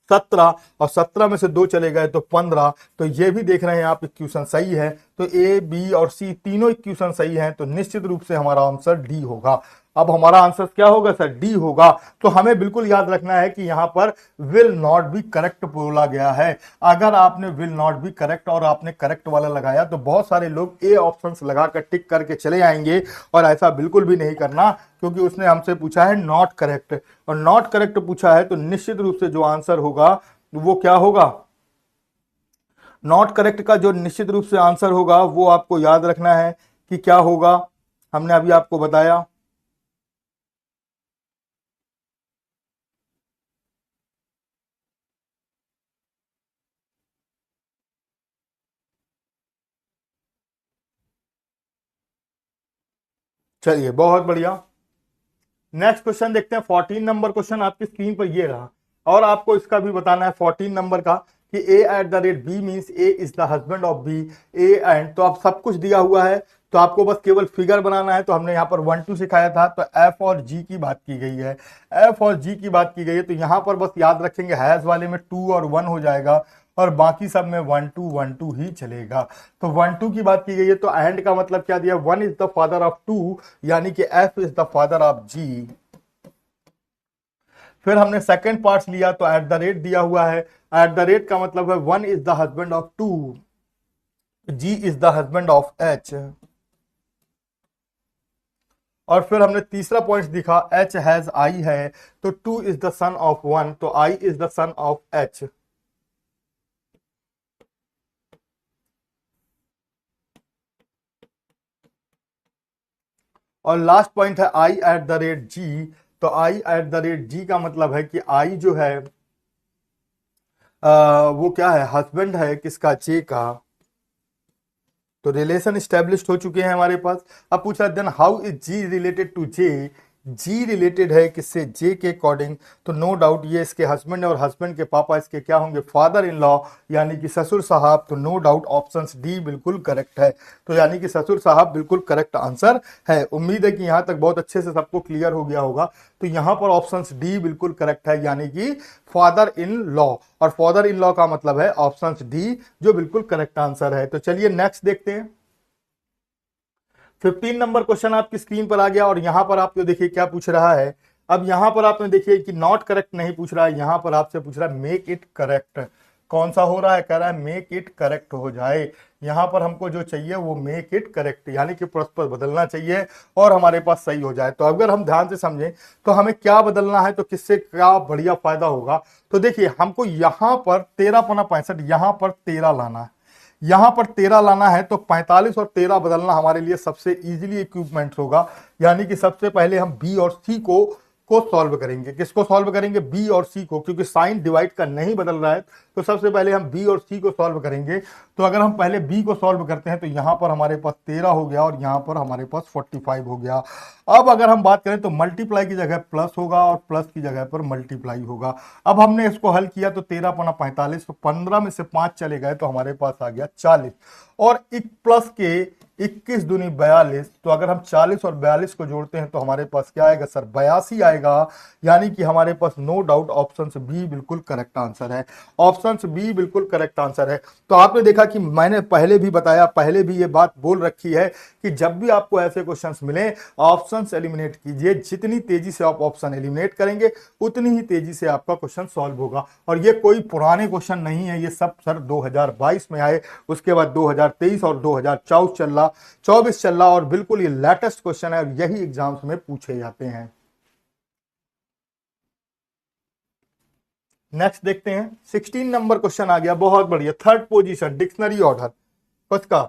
17 और 17 में से 2 चले गए तो 15। तो ये भी देख रहे हैं आप इक्वेशन सही है। तो ए बी और सी तीनों इक्वेशन सही हैं, तो निश्चित रूप से हमारा आंसर डी होगा। अब हमारा आंसर क्या होगा सर, डी होगा। तो हमें बिल्कुल याद रखना है कि यहां पर विल नॉट बी करेक्ट बोला गया है। अगर आपने विल नॉट बी करेक्ट और आपने करेक्ट वाला लगाया तो बहुत सारे लोग ए ऑप्शंस लगाकर टिक करके चले आएंगे, और ऐसा बिल्कुल भी नहीं करना, क्योंकि उसने हमसे पूछा है नॉट करेक्ट, और नॉट करेक्ट पूछा है तो निश्चित रूप से जो आंसर होगा वो क्या होगा, नॉट करेक्ट का जो निश्चित रूप से आंसर होगा वो आपको याद रखना है कि क्या होगा। हमने अभी आपको बताया। चलिए बहुत बढ़िया, नेक्स्ट क्वेश्चन देखते हैं। 14 नंबर क्वेश्चन आपकी स्क्रीन पर ये रहा, और आपको इसका भी बताना है 14 नंबर का कि A at the rate B means A is the husband of B. A and, तो अब सब कुछ दिया हुआ है तो आपको बस केवल फिगर बनाना है। तो हमने यहाँ पर 1 2 सिखाया था, तो एफ और जी की बात की गई है, एफ और जी की बात की गई है। तो यहाँ पर बस याद रखेंगे हैज वाले में 2 और 1 हो जाएगा और बाकी सब में 1 2 ही चलेगा। तो 1 2 की बात की गई है, तो एंड का मतलब क्या दिया, 1 इज द फादर ऑफ 2, यानी कि F is the father of G. फिर हमने सेकंड पार्ट लिया तो एट द रेट दिया हुआ है, एट द रेट का मतलब है 1 is the husband of 2, G is the husband of H. और फिर हमने तीसरा पॉइंट दिखा, एच हैज आई है तो 2 इज द सन ऑफ 1, तो I is the son of H. और लास्ट पॉइंट है I at the rate G, तो I at the rate G का मतलब है कि आई जो है वो क्या है, हस्बैंड है किसका, जे का। तो रिलेशन स्टैब्लिश्ड हो चुके हैं हमारे पास। अब पूछा then how is G related to J, G related है किससे, जे के अकॉर्डिंग। तो नो डाउट ये इसके हस्बैंड है और हस्बैंड के पापा इसके क्या होंगे, फादर इन लॉ, यानी कि ससुर साहब। तो नो डाउट ऑप्शन डी बिल्कुल करेक्ट है। तो यानी कि ससुर साहब बिल्कुल करेक्ट आंसर है। उम्मीद है कि यहाँ तक बहुत अच्छे से सबको क्लियर हो गया होगा। तो यहाँ पर ऑप्शन डी बिल्कुल करेक्ट है, यानी कि फादर इन लॉ, और फादर इन लॉ का मतलब है ऑप्शन डी, जो बिल्कुल करेक्ट आंसर है। तो चलिए नेक्स्ट देखते हैं। 15 नंबर क्वेश्चन आपकी स्क्रीन पर आ गया, और यहां पर आपको देखिए क्या पूछ रहा है, अब यहां पर आपने देखिए कि नॉट करेक्ट नहीं पूछ रहा है, यहां पर आपसे पूछ रहा है मेक इट करेक्ट। कौन सा हो रहा है, कह रहा है मेक इट करेक्ट हो जाए। यहां पर हमको जो चाहिए वो मेक इट करेक्ट, यानी कि परस्पर बदलना चाहिए और हमारे पास सही हो जाए। तो अगर हम ध्यान से समझें तो हमें क्या बदलना है, तो किससे क्या बढ़िया फायदा होगा। तो देखिए हमको यहां पर 13×65 यहां पर 13 लाना है, यहां पर 13 लाना है, तो 45 और 13 बदलना हमारे लिए सबसे इजीली इक्विपमेंट होगा। यानी कि सबसे पहले हम बी और सी को सॉल्व करेंगे। किसको सॉल्व करेंगे, बी और सी को, क्योंकि साइन डिवाइड का नहीं बदल रहा है। तो सबसे पहले हम बी और सी को सॉल्व करेंगे। तो अगर हम पहले बी को सॉल्व करते हैं तो यहां पर हमारे पास 13 हो गया और यहां पर हमारे पास 45 हो गया। अब अगर हम बात करें तो मल्टीप्लाई की जगह प्लस होगा और प्लस की जगह पर मल्टीप्लाई होगा। अब हमने इसको हल किया तो 13×45, तो 15 में से 5 चले गए तो हमारे पास आ गया 40, और एक प्लस के 21 दूनी 42। तो अगर हम 40 और 42 को जोड़ते हैं तो हमारे पास क्या आएगा सर, 82 आएगा। यानी कि हमारे पास नो डाउट ऑप्शन बी बिल्कुल करेक्ट आंसर है। ऑप्शन बी बिल्कुल करेक्ट आंसर है। तो आपने देखा कि मैंने पहले भी बताया, पहले भी ये बात बोल रखी है कि जब भी आपको ऐसे क्वेश्चंस मिले ऑप्शंस एलिमिनेट कीजिए। जितनी तेजी से आप ऑप्शन एलिमिनेट करेंगे उतनी ही तेजी से आपका क्वेश्चन सॉल्व होगा। और ये कोई पुराने क्वेश्चन नहीं है, ये सब सर 2022 में आए, उसके बाद 2023 और 2024 चल रहा और बिल्कुल ये लेटेस्ट क्वेश्चन है और यही एग्जाम्स में पूछे जाते हैं। नेक्स्ट देखते हैं, 16 नंबर क्वेश्चन आ गया, बहुत बढ़िया। थर्ड पोजीशन डिक्शनरी ऑर्डर, उसका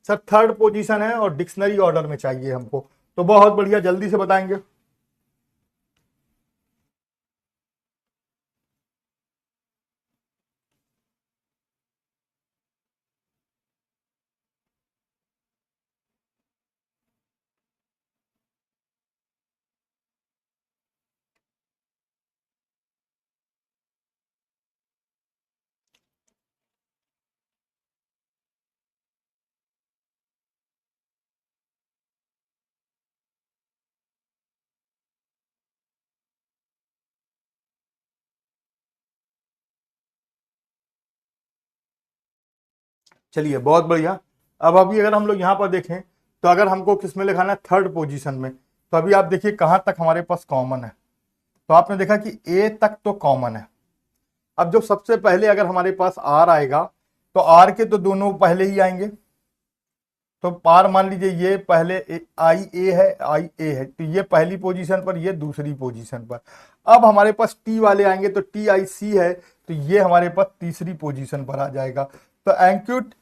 सर थर्ड पोजीशन है और डिक्शनरी ऑर्डर में चाहिए हमको। तो बहुत बढ़िया, जल्दी से बताएंगे। चलिए बहुत बढ़िया। अब अभी अगर हम लोग यहां पर देखें तो अगर हमको किस में लिखाना है, थर्ड पोजीशन में, तो अभी आप देखिए कहां तक हमारे पास कॉमन है। तो आपने देखा कि ए तक तो कॉमन है। अब जो सबसे पहले अगर हमारे पास आर आएगा तो आर के तो दोनों पहले ही आएंगे। तो पार मान लीजिए ये पहले आई ए है, आई ए है, तो ये पहली पोजीशन पर, ये दूसरी पोजीशन पर। अब हमारे पास टी वाले आएंगे तो टी आई सी है, तो ये हमारे पास तीसरी पोजीशन पर आ जाएगा। तो एंक्यूट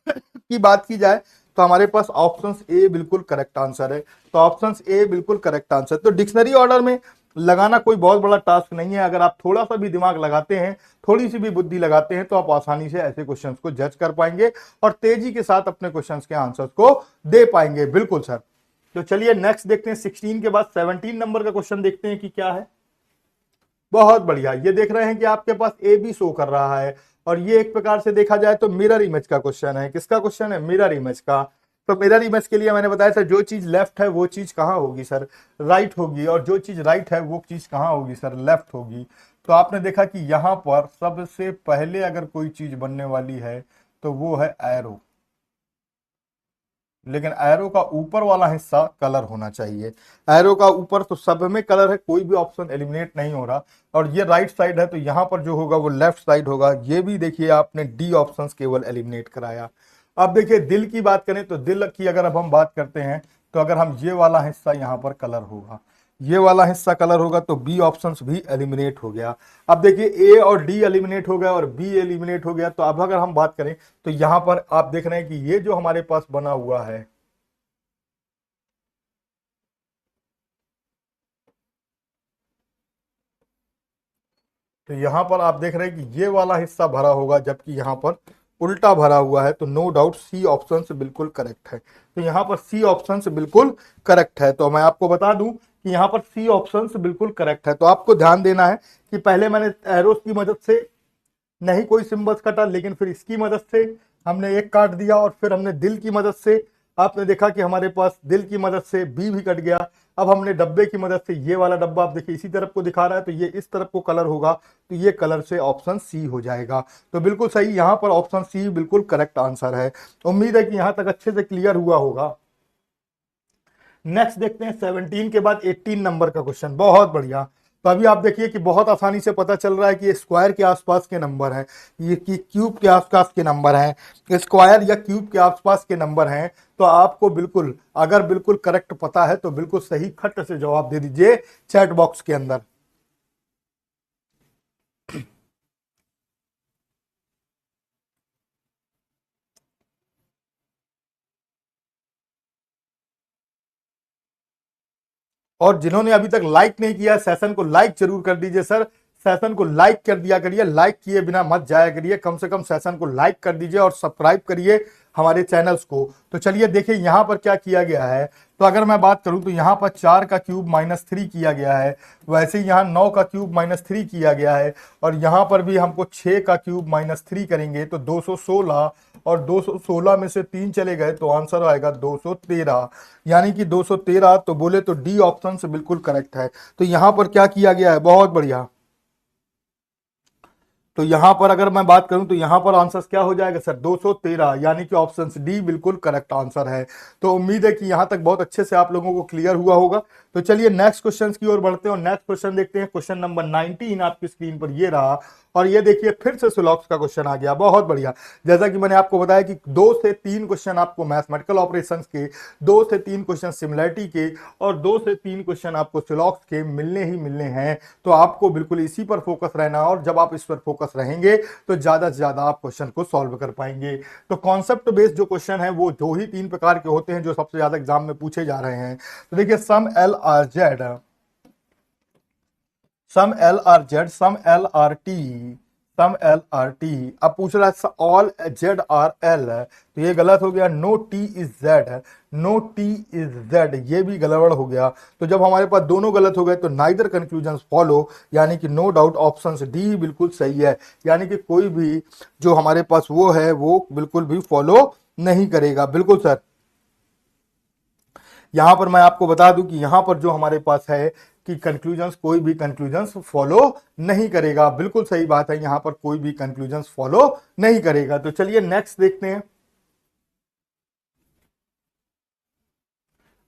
की बात की जाए तो हमारे पास ऑप्शन ए बिल्कुल करेक्ट आंसर है। तो ऑप्शन ए बिल्कुल करेक्ट आंसर। तो डिक्शनरी ऑर्डर में लगाना कोई बहुत बड़ा टास्क नहीं है। अगर आप थोड़ा सा भी दिमाग लगाते हैं, थोड़ी सी भी बुद्धि लगाते हैं, तो आप आसानी से ऐसे क्वेश्चंस को जज कर पाएंगे और तेजी के साथ अपने क्वेश्चंस के आंसर्स को दे पाएंगे। बिल्कुल सर। तो चलिए नेक्स्ट देखते हैं, 16 के बाद 17 नंबर का क्वेश्चन देखते हैं कि क्या है। बहुत बढ़िया, ये देख रहे हैं कि आपके पास ए बी शो कर रहा है और ये एक प्रकार से देखा जाए तो मिरर इमेज का क्वेश्चन है। किसका क्वेश्चन है, मिरर इमेज का। तो मिरर इमेज के लिए मैंने बताया था जो चीज लेफ्ट है वो चीज कहां होगी सर, राइट होगी, और जो चीज राइट है वो चीज कहां होगी सर, लेफ्ट होगी। तो आपने देखा कि यहां पर सबसे पहले अगर कोई चीज बनने वाली है तो वो है एरो। लेकिन एरो का ऊपर वाला हिस्सा कलर होना चाहिए। एरो का ऊपर तो सब में कलर है, कोई भी ऑप्शन एलिमिनेट नहीं हो रहा। और ये राइट साइड है तो यहां पर जो होगा वो लेफ्ट साइड होगा। ये भी देखिए आपने डी ऑप्शंस केवल एलिमिनेट कराया। अब देखिए दिल की बात करें तो दिल की अगर अब हम बात करते हैं तो अगर हम ये वाला हिस्सा यहाँ पर कलर होगा, ये वाला हिस्सा कलर होगा, तो बी ऑप्शंस भी एलिमिनेट हो गया। अब देखिए ए और डी एलिमिनेट हो गया और बी एलिमिनेट हो गया। तो अब अगर हम बात करें तो यहां पर आप देख रहे हैं कि ये जो हमारे पास बना हुआ है, तो यहां पर आप देख रहे हैं कि ये वाला हिस्सा भरा होगा जबकि यहां पर उल्टा भरा हुआ है। तो नो डाउट सी ऑप्शन से बिल्कुल करेक्ट है। तो यहां पर सी ऑप्शन से बिल्कुल करेक्ट है। तो मैं आपको बता दूं कि यहां पर सी ऑप्शन से बिल्कुल करेक्ट है। तो आपको ध्यान देना है कि पहले मैंने एरोस की मदद से नहीं कोई सिंबल्स काटा, लेकिन फिर इसकी मदद से हमने एक काट दिया और फिर हमने दिल की मदद से, आपने देखा कि हमारे पास दिल की मदद से बी भी कट गया। अब हमने डब्बे की मदद से, ये वाला डब्बा आप देखिए इसी तरफ को दिखा रहा है तो ये इस तरफ को कलर होगा, तो ये कलर से ऑप्शन सी हो जाएगा। तो बिल्कुल सही, यहां पर ऑप्शन सी बिल्कुल करेक्ट आंसर है। उम्मीद है कि यहां तक अच्छे से क्लियर हुआ होगा। नेक्स्ट देखते हैं 17 के बाद 18 नंबर का क्वेश्चन। बहुत बढ़िया। तो अभी आप देखिए कि बहुत आसानी से पता चल रहा है कि ये स्क्वायर के आसपास के नंबर हैं, ये कि क्यूब के आसपास के नंबर हैं, स्क्वायर या क्यूब के आसपास के नंबर हैं। तो आपको बिल्कुल, अगर बिल्कुल करेक्ट पता है तो बिल्कुल सही खट से जवाब दे दीजिए चैट बॉक्स के अंदर। और जिन्होंने अभी तक लाइक नहीं किया सेशन को लाइक जरूर कर दीजिए सर। सेशन को लाइक कर दिया करिए, लाइक किए बिना मत जाया करिए, कम से कम सेशन को लाइक कर दीजिए और सब्सक्राइब करिए हमारे चैनल्स को। तो चलिए देखिए यहां पर क्या किया गया है। तो अगर मैं बात करूं तो यहां पर 4 का क्यूब -3 किया गया है, वैसे ही यहां 9 का क्यूब -3 किया गया है, और यहां पर भी हमको 6 का क्यूब -3 करेंगे तो 216, और 216 में से 3 चले गए तो आंसर आएगा 213, यानी कि 213। तो बोले तो डी ऑप्शन से बिल्कुल करेक्ट है। तो यहां पर क्या किया गया है, बहुत बढ़िया। तो यहां पर अगर मैं बात करूं तो यहां पर आंसर क्या हो जाएगा सर, 213, यानी कि ऑप्शन डी बिल्कुल करेक्ट आंसर है। तो उम्मीद है कि यहां तक बहुत अच्छे से आप लोगों को क्लियर हुआ होगा। तो चलिए नेक्स्ट क्वेश्चन की ओर बढ़ते हैं और नेक्स्ट क्वेश्चन देखते हैं। क्वेश्चन नंबर 19 आपकी स्क्रीन पर ये रहा, और ये देखिए फिर से सुलॉक्स का क्वेश्चन आ गया। बहुत बढ़िया। जैसा कि मैंने आपको बताया कि 2 से 3 क्वेश्चन आपको मैथमेटिकल ऑपरेशंस के, 2 से 3 क्वेश्चन सिमिलरिटी के, और 2 से 3 क्वेश्चन आपको सुलॉक्स के मिलने ही मिलने हैं। तो आपको बिल्कुल इसी पर फोकस रहना, और जब आप इस पर फोकस रहेंगे तो ज्यादा से ज्यादा आप क्वेश्चन को सॉल्व कर पाएंगे। तो कॉन्सेप्ट बेस्ड जो क्वेश्चन है वो 2 ही 3 प्रकार के होते हैं जो सबसे ज्यादा एग्जाम में पूछे जा रहे हैं। तो देखिए सम एल आर जेड, सम एल आर जेड, सम एल आर टी, सम एल आर टी। अब पूछ रहा है ऑल जेड आर एल, तो ये गलत हो गया। No T is Z, no T is Z, ये भी गड़बड़ हो गया। तो जब हमारे पास दोनों गलत हो गए तो नाइदर कंक्लूजन फॉलो, यानी कि नो डाउट ऑप्शन डी बिल्कुल सही है, यानी कि कोई भी जो हमारे पास वो है वो बिल्कुल भी फॉलो नहीं करेगा। बिल्कुल सर। यहां पर मैं आपको बता दूं कि यहां पर जो हमारे पास है कि कंक्लूजन्स, कोई भी कंक्लूजन्स फॉलो नहीं करेगा। बिल्कुल सही बात है, यहां पर कोई भी कंक्लूजन्स फॉलो नहीं करेगा। तो चलिए नेक्स्ट देखते हैं।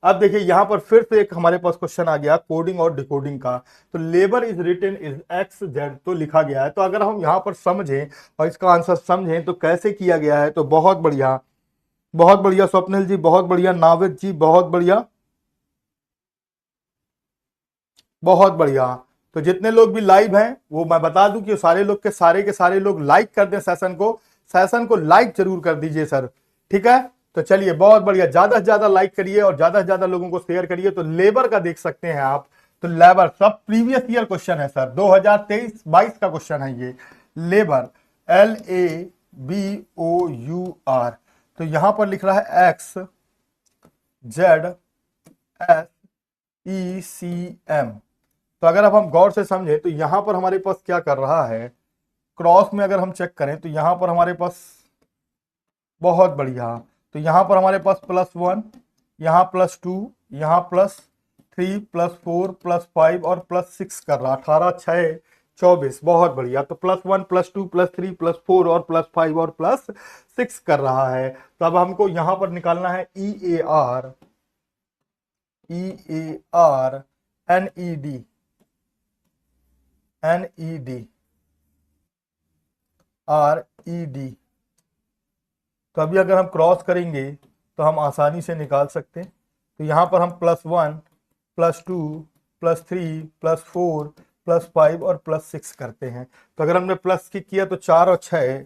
अब देखिए यहां पर फिर से एक हमारे पास क्वेश्चन आ गया कोडिंग और डिकोडिंग का। तो labour is written is X Z तो लिखा गया है। तो अगर हम यहां पर समझें और इसका आंसर समझें तो कैसे किया गया है, तो बहुत बढ़िया, बहुत बढ़िया स्वप्निल जी, बहुत बढ़िया नाविद जी, बहुत बढ़िया, बहुत बढ़िया। तो जितने लोग भी लाइव हैं वो मैं बता दूं कि सारे लोग के सारे लोग लाइक कर दें सेशन को, सेशन को लाइक जरूर कर दीजिए सर, ठीक है। तो चलिए बहुत बढ़िया, ज्यादा से ज्यादा लाइक करिए और ज्यादा से ज्यादा लोगों को शेयर करिए। तो लेबर का देख सकते हैं आप, तो लेबर सब प्रीवियस ईयर क्वेश्चन है सर, 2023-22 का क्वेश्चन है ये। लेबर LABOUR, तो यहां पर लिख रहा है XZSECM। तो अगर अब हम गौर से समझे तो यहां पर हमारे पास क्या कर रहा है, क्रॉस में अगर हम चेक करें तो यहां पर हमारे पास, बहुत बढ़िया, तो यहां पर हमारे पास +1, यहां +2, यहां +3, +4, +5 और +6 कर रहा, 18 6 24। बहुत बढ़िया। तो +1, +2, +3, +4 और +5 और +6 कर रहा है। तो अब हमको यहां पर निकालना है EAR, EAR, NED, RED। तो अभी अगर हम क्रॉस करेंगे तो हम आसानी से निकाल सकते हैं। तो यहां पर हम +1, +2, +3, +4, +5 और +6 करते हैं। तो अगर हमने प्लस की किया तो 4 और 6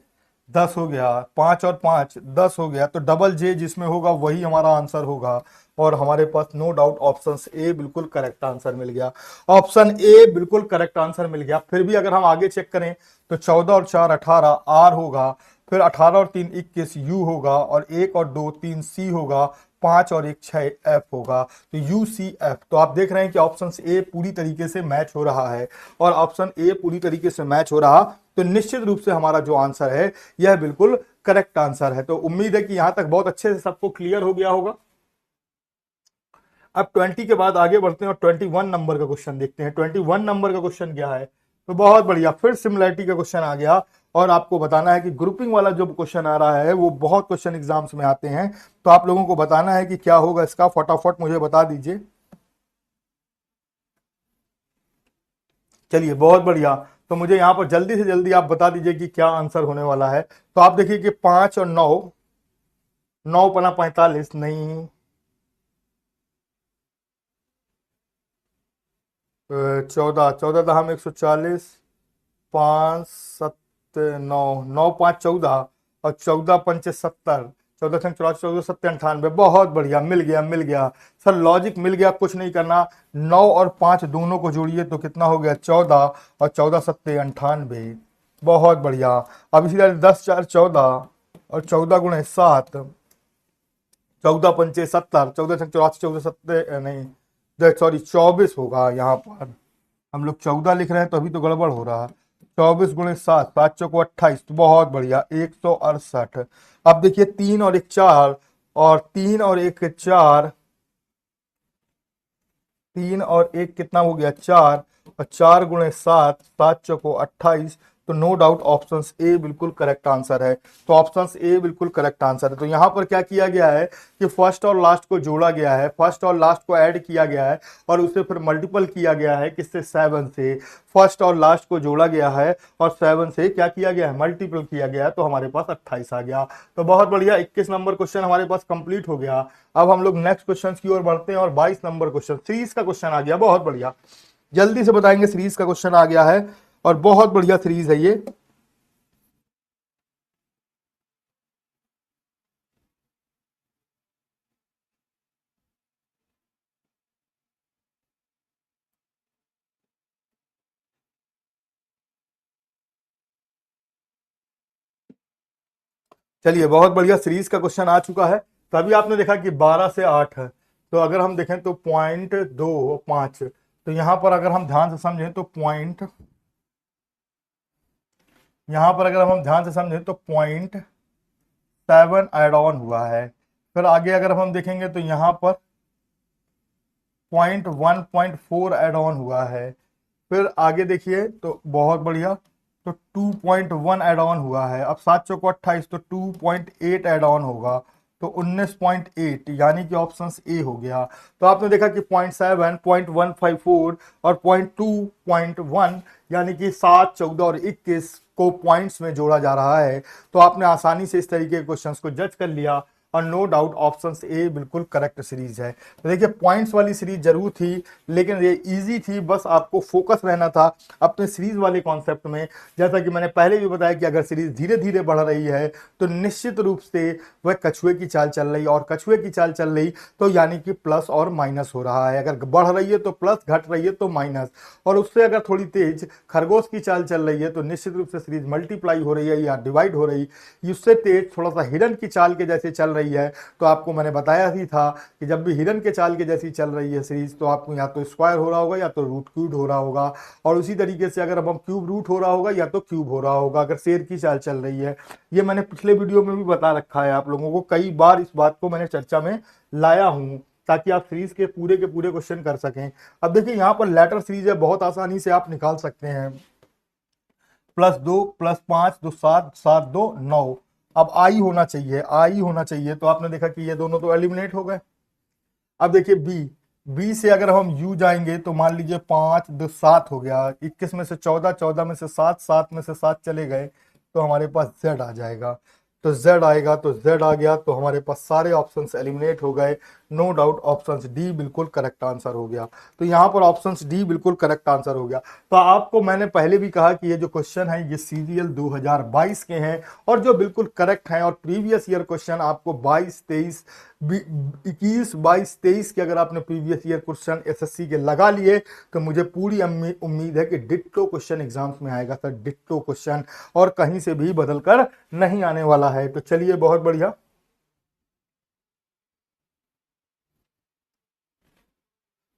10 हो गया, 5 और 5 10 हो गया। तो डबल जे जिसमें होगा वही हमारा आंसर होगा, और हमारे पास नो डाउट ऑप्शन ए बिल्कुल करेक्ट आंसर मिल गया। ऑप्शन ए बिल्कुल करेक्ट आंसर मिल गया। फिर भी अगर हम आगे चेक करें तो 14 और 4 18 आर होगा, फिर 18 और 3 21 यू होगा, और 1 और 2 3 सी होगा, 5 और 1 6 एफ होगा। तो यू सी एफ। तो आप देख रहे हैं कि ऑप्शन ए पूरी तरीके से मैच हो रहा है, और ऑप्शन ए पूरी तरीके से मैच हो रहा, तो निश्चित रूप से हमारा जो आंसर है यह बिल्कुल करेक्ट आंसर है। तो उम्मीद है कि यहां तक बहुत अच्छे से सबको क्लियर हो गया होगा। अब 20 के बाद आगे बढ़ते हैं और 21 नंबर का क्वेश्चन देखते हैं। 21 नंबर का क्वेश्चन क्या है, तो बहुत बढ़िया, फिर सिमिलरिटी का क्वेश्चन आ गया। और आपको बताना है कि ग्रुपिंग वाला जो क्वेश्चन आ रहा है वो बहुत क्वेश्चन एग्जाम्स में आते हैं, तो आप लोगों को बताना है कि क्या होगा इसका, फटाफट मुझे बता दीजिए। चलिए बहुत बढ़िया। तो मुझे यहाँ पर जल्दी से जल्दी आप बता दीजिए कि क्या आंसर होने वाला है। तो आप देखिए कि 5 और 9, 9 पना 45 नहीं, 14, 14 था हम 140, 5 7 9, 9 5 14, और 14 पंचे 70, 14 छंग 84, 14 सत्ते 98। बहुत बढ़िया, मिल गया मिल गया सर, लॉजिक मिल गया, कुछ नहीं करना। 9 और 5 दोनों को जोड़िए तो कितना हो गया 14, और 14 सत्ते 98। बहुत बढ़िया। अब इसी तरह 10 4 14, और 14 गुणे 7, 14 पंचे 70, 14 छंग 84, 14 सत्ते नहीं, सॉरी 24 होगा यहाँ पर। हम लोग 14 लिख रहे हैं तो अभी तो गड़बड़ हो रहा है। 24 गुणे 7, 7 चौको 28, तो बहुत बढ़िया 168। अब देखिए 3 और 1 4, और 3 और 1 4, 3 और 1 कितना हो गया 4, और 4 गुणे 7, 7 चौको 28। तो नो डाउट ऑप्शन ए बिल्कुल करेक्ट आंसर है। तो ऑप्शन ए बिल्कुल करेक्ट आंसर है। तो यहां पर क्या किया गया है कि फर्स्ट और लास्ट को जोड़ा गया है, फर्स्ट और लास्ट को ऐड किया गया है, और उसे फिर मल्टीपल किया गया है किससे, 7 से। फर्स्ट और लास्ट को जोड़ा गया है और 7 से क्या किया गया है, मल्टीपल किया गया है, तो हमारे पास 28 आ गया। तो बहुत बढ़िया, 21 नंबर क्वेश्चन हमारे पास कंप्लीट हो गया। अब हम लोग नेक्स्ट क्वेश्चन की ओर बढ़ते हैं, और 22 नंबर क्वेश्चन सीरीज का क्वेश्चन आ गया। बहुत बढ़िया, जल्दी से बताएंगे, सीरीज का क्वेश्चन आ गया है, और बहुत बढ़िया सीरीज है ये। चलिए बहुत बढ़िया, सीरीज का क्वेश्चन आ चुका है। तो अभी आपने देखा कि 12 से 8 है, तो अगर हम देखें तो पॉइंट 2 5, तो यहां पर अगर हम ध्यान से समझें तो पॉइंट, यहां पर अगर हम ध्यान से समझें तो 0.7 एड ऑन हुआ है। फिर आगे अगर हम देखेंगे तो यहां पर 0.1.4 एड ऑन हुआ है। फिर आगे देखिए तो बहुत बढ़िया, तो 2.1 एड ऑन हुआ है। अब 7 चौको 28, तो 2.8 एड ऑन होगा, तो 19.8, यानी कि ऑप्शन ए हो गया। तो आपने देखा कि 0.7, 0.154 और 0.2.1, यानी कि 7 14 और 21 को पॉइंट्स में जोड़ा जा रहा है। तो आपने आसानी से इस तरीके के क्वेश्चंस को जज कर लिया, और नो डाउट ऑप्शन ए बिल्कुल करेक्ट सीरीज है। तो देखिए पॉइंट्स वाली सीरीज जरूर थी, लेकिन ये इजी थी, बस आपको फोकस रहना था अपने सीरीज वाले कॉन्सेप्ट में। जैसा कि मैंने पहले भी बताया कि अगर सीरीज धीरे धीरे बढ़ रही है तो निश्चित रूप से वह कछुए की चाल चल रही, और कछुए की चाल चल रही तो यानी कि प्लस और माइनस हो रहा है। अगर बढ़ रही है तो प्लस, घट रही है तो माइनस, और उससे अगर थोड़ी तेज खरगोश की चाल चल रही है तो निश्चित रूप से सीरीज मल्टीप्लाई हो रही है या डिवाइड हो रही। उससे तेज थोड़ा सा हिरन की चाल के जैसे चल रही है। तो आपको मैंने बताया ही था कि जब भी हिरन के चाल के जैसी चल रही है सीरीज, तो आपको या तो स्क्वायर हो रहा होगा या तो रूट क्यूब हो रहा होगा, और उसी तरीके से अगर हम क्यूब रूट हो रहा होगा या तो क्यूब हो रहा होगा अगर शेर की चाल चल रही है। ये मैंने पिछले वीडियो में भी बता रखा है आप लोगों को, कई बार इस बात को मैंने चर्चा में लाया हूं, ताकि आप सीरीज के पूरे क्वेश्चन कर सकें। अब देखिए यहाँ पर लेटर सीरीज है, बहुत आसानी से आप निकाल सकते हैं। +2 +5 2 7 7 2 9। अब आई होना चाहिए, आई होना चाहिए, तो आपने देखा कि ये दोनों तो एलिमिनेट हो गए। अब देखिए बी, बी से अगर हम यू जाएंगे तो मान लीजिए 5 2 7 हो गया, 21 में से 14, 14 में से 7, 7 में से 7 चले गए, तो हमारे पास जेड आ जाएगा। तो जेड आएगा, तो जेड आ गया, तो हमारे पास सारे ऑप्शंस एलिमिनेट हो गए। नो डाउट ऑप्शन डी बिल्कुल करेक्ट आंसर हो गया। तो यहाँ पर ऑप्शन डी बिल्कुल करेक्ट आंसर हो गया। तो आपको मैंने पहले भी कहा कि ये जो क्वेश्चन है ये सीजीएल 2022 के हैं, और जो बिल्कुल करेक्ट हैं, और प्रीवियस ईयर क्वेश्चन आपको 22 23 21 22 23 के अगर आपने प्रीवियस ईयर क्वेश्चन एसएससी के लगा लिए, तो मुझे पूरी उम्मीद है कि डिट्टो क्वेश्चन एग्जाम्स में आएगा सर, डिट्टो क्वेश्चन, और कहीं से भी बदल कर नहीं आने वाला है। तो चलिए बहुत बढ़िया,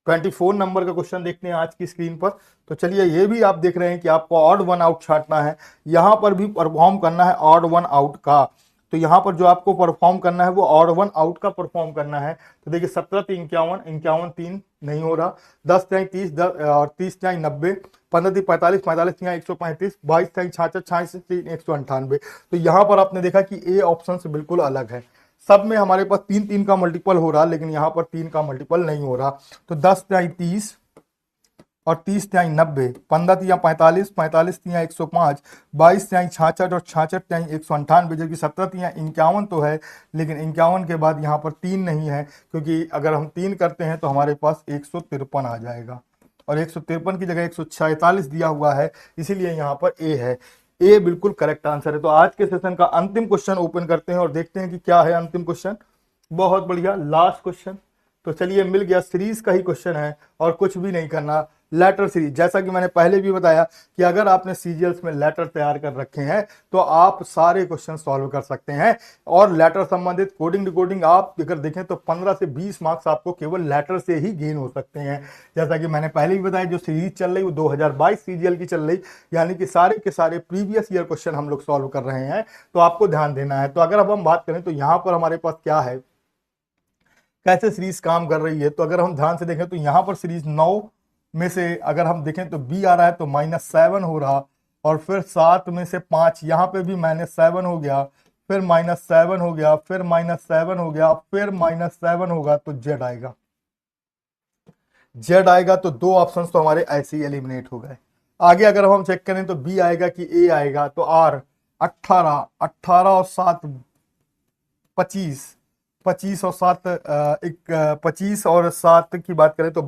24 नंबर का क्वेश्चन देखते हैं आज की स्क्रीन पर। तो चलिए ये भी आप देख रहे हैं कि आपको ऑड वन आउट छांटना है, यहां पर भी परफॉर्म करना है ऑड वन आउट का। तो यहां पर जो आपको परफॉर्म करना है वो ऑड वन आउट का परफॉर्म करना है। तो देखिए 17 3 51, 51 3 नहीं हो रहा, 10 3 30, और 30 3 90, 15 3 45, 45 3 135, 22 3 66, 66 3 198। तो यहाँ पर आपने देखा कि ए ऑप्शन से बिल्कुल अलग है। सब में हमारे पास 3 3 का मल्टीपल हो रहा, लेकिन यहाँ पर 3 का मल्टीपल नहीं हो रहा। तो 10 3 30 और 30 3 90, 15 3 45, 45 3 105, 22 3 66 और 66 3 198, जबकि 17 3 51 तो है, लेकिन 51 के बाद यहाँ पर 3 नहीं है, क्योंकि अगर हम 3 करते हैं तो हमारे पास 153 आ जाएगा, और 153 की जगह 146 दिया हुआ है, इसीलिए यहाँ पर ए है। ए बिल्कुल करेक्ट आंसर है। तो आज के सेशन का अंतिम क्वेश्चन ओपन करते हैं और देखते हैं कि क्या है अंतिम क्वेश्चन। बहुत बढ़िया, लास्ट क्वेश्चन। तो चलिए, मिल गया, सीरीज का ही क्वेश्चन है और कुछ भी नहीं करना। लेटर सीरीज, जैसा कि मैंने पहले भी बताया कि अगर आपने सीजीएल्स में लेटर तैयार कर रखे हैं तो आप सारे क्वेश्चन सॉल्व कर सकते हैं। और लेटर संबंधित कोडिंग डिकोडिंग आप अगर देखें तो 15 से 20 मार्क्स आपको केवल लेटर से ही गेन हो सकते हैं। जैसा कि मैंने पहले भी बताया, जो सीरीज चल रही वो 2022 सीजीएल की चल रही, यानी कि सारे के सारे प्रीवियस ईयर क्वेश्चन हम लोग सॉल्व कर रहे हैं, तो आपको ध्यान देना है। तो अगर अब हम बात करें तो यहाँ पर हमारे पास क्या है, कैसे सीरीज काम कर रही है, तो अगर हम ध्यान से देखें तो यहाँ पर सीरीज 9 में से अगर हम देखें तो बी आ रहा है तो -7 हो रहा, और फिर 7 में से 5, यहाँ पे भी -7 हो गया, फिर -7 हो गया, फिर -7 हो गया, फिर -7 होगा, तो जेड आएगा। जेड आएगा तो 2 ऑप्शंस तो हमारे ऐसे ही एलिमिनेट हो गए। आगे अगर हम चेक करें तो बी आएगा कि ए आएगा, तो आर 18, 18 और 7 25, 25 और 7 25 और 7 की बात करें तो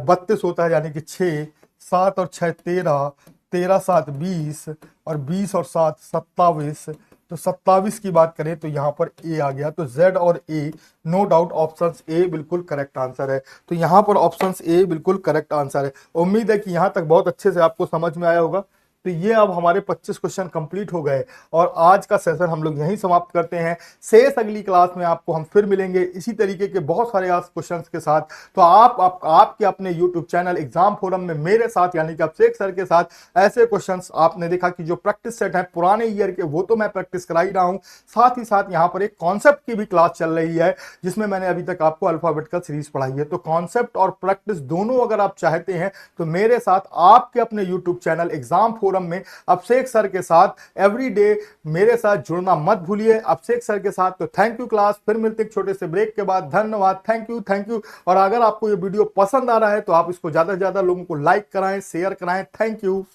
32 होता है, यानी कि 6, 7 और 6 13, 13 7 20, और 20 और 7 27। तो 27 की बात करें तो यहाँ पर ए आ गया। तो जेड और ए, नो डाउट ऑप्शन ए बिल्कुल करेक्ट आंसर है। तो यहाँ पर ऑप्शन ए बिल्कुल करेक्ट आंसर है। उम्मीद है कि यहाँ तक बहुत अच्छे से आपको समझ में आया होगा। तो ये अब हमारे 25 क्वेश्चन कंप्लीट हो गए और आज का सेशन हम लोग यहीं समाप्त करते हैं। शेष अगली क्लास में आपको हम फिर मिलेंगे इसी तरीके के बहुत सारे आज क्वेश्चंस के साथ। तो आपके अपने यूट्यूब चैनल एग्जाम फोरम में मेरे साथ, यानी कि अभिषेक सर के साथ, ऐसे क्वेश्चंस आपने देखा कि जो प्रैक्टिस सेट है पुराने ईयर के, वो तो मैं प्रैक्टिस करा ही रहा हूं, साथ ही साथ यहाँ पर एक कॉन्सेप्ट की भी क्लास चल रही है जिसमें मैंने अभी तक आपको अल्फाबेटिकल सीरीज पढ़ाई है। तो कॉन्सेप्ट और प्रैक्टिस दोनों अगर आप चाहते हैं तो मेरे साथ आपके अपने यूट्यूब चैनल एग्जाम फोरम में अभिषेक सर के साथ एवरी डे मेरे साथ जुड़ना मत भूलिए। अभिषेक सर के साथ तो थैंक यू क्लास, फिर मिलते हैं छोटे से ब्रेक के बाद। धन्यवाद, थैंक यू। और अगर आपको ये वीडियो पसंद आ रहा है तो आप इसको ज्यादा से ज्यादा लोगों को लाइक कराएं, शेयर कराएं। Thank you.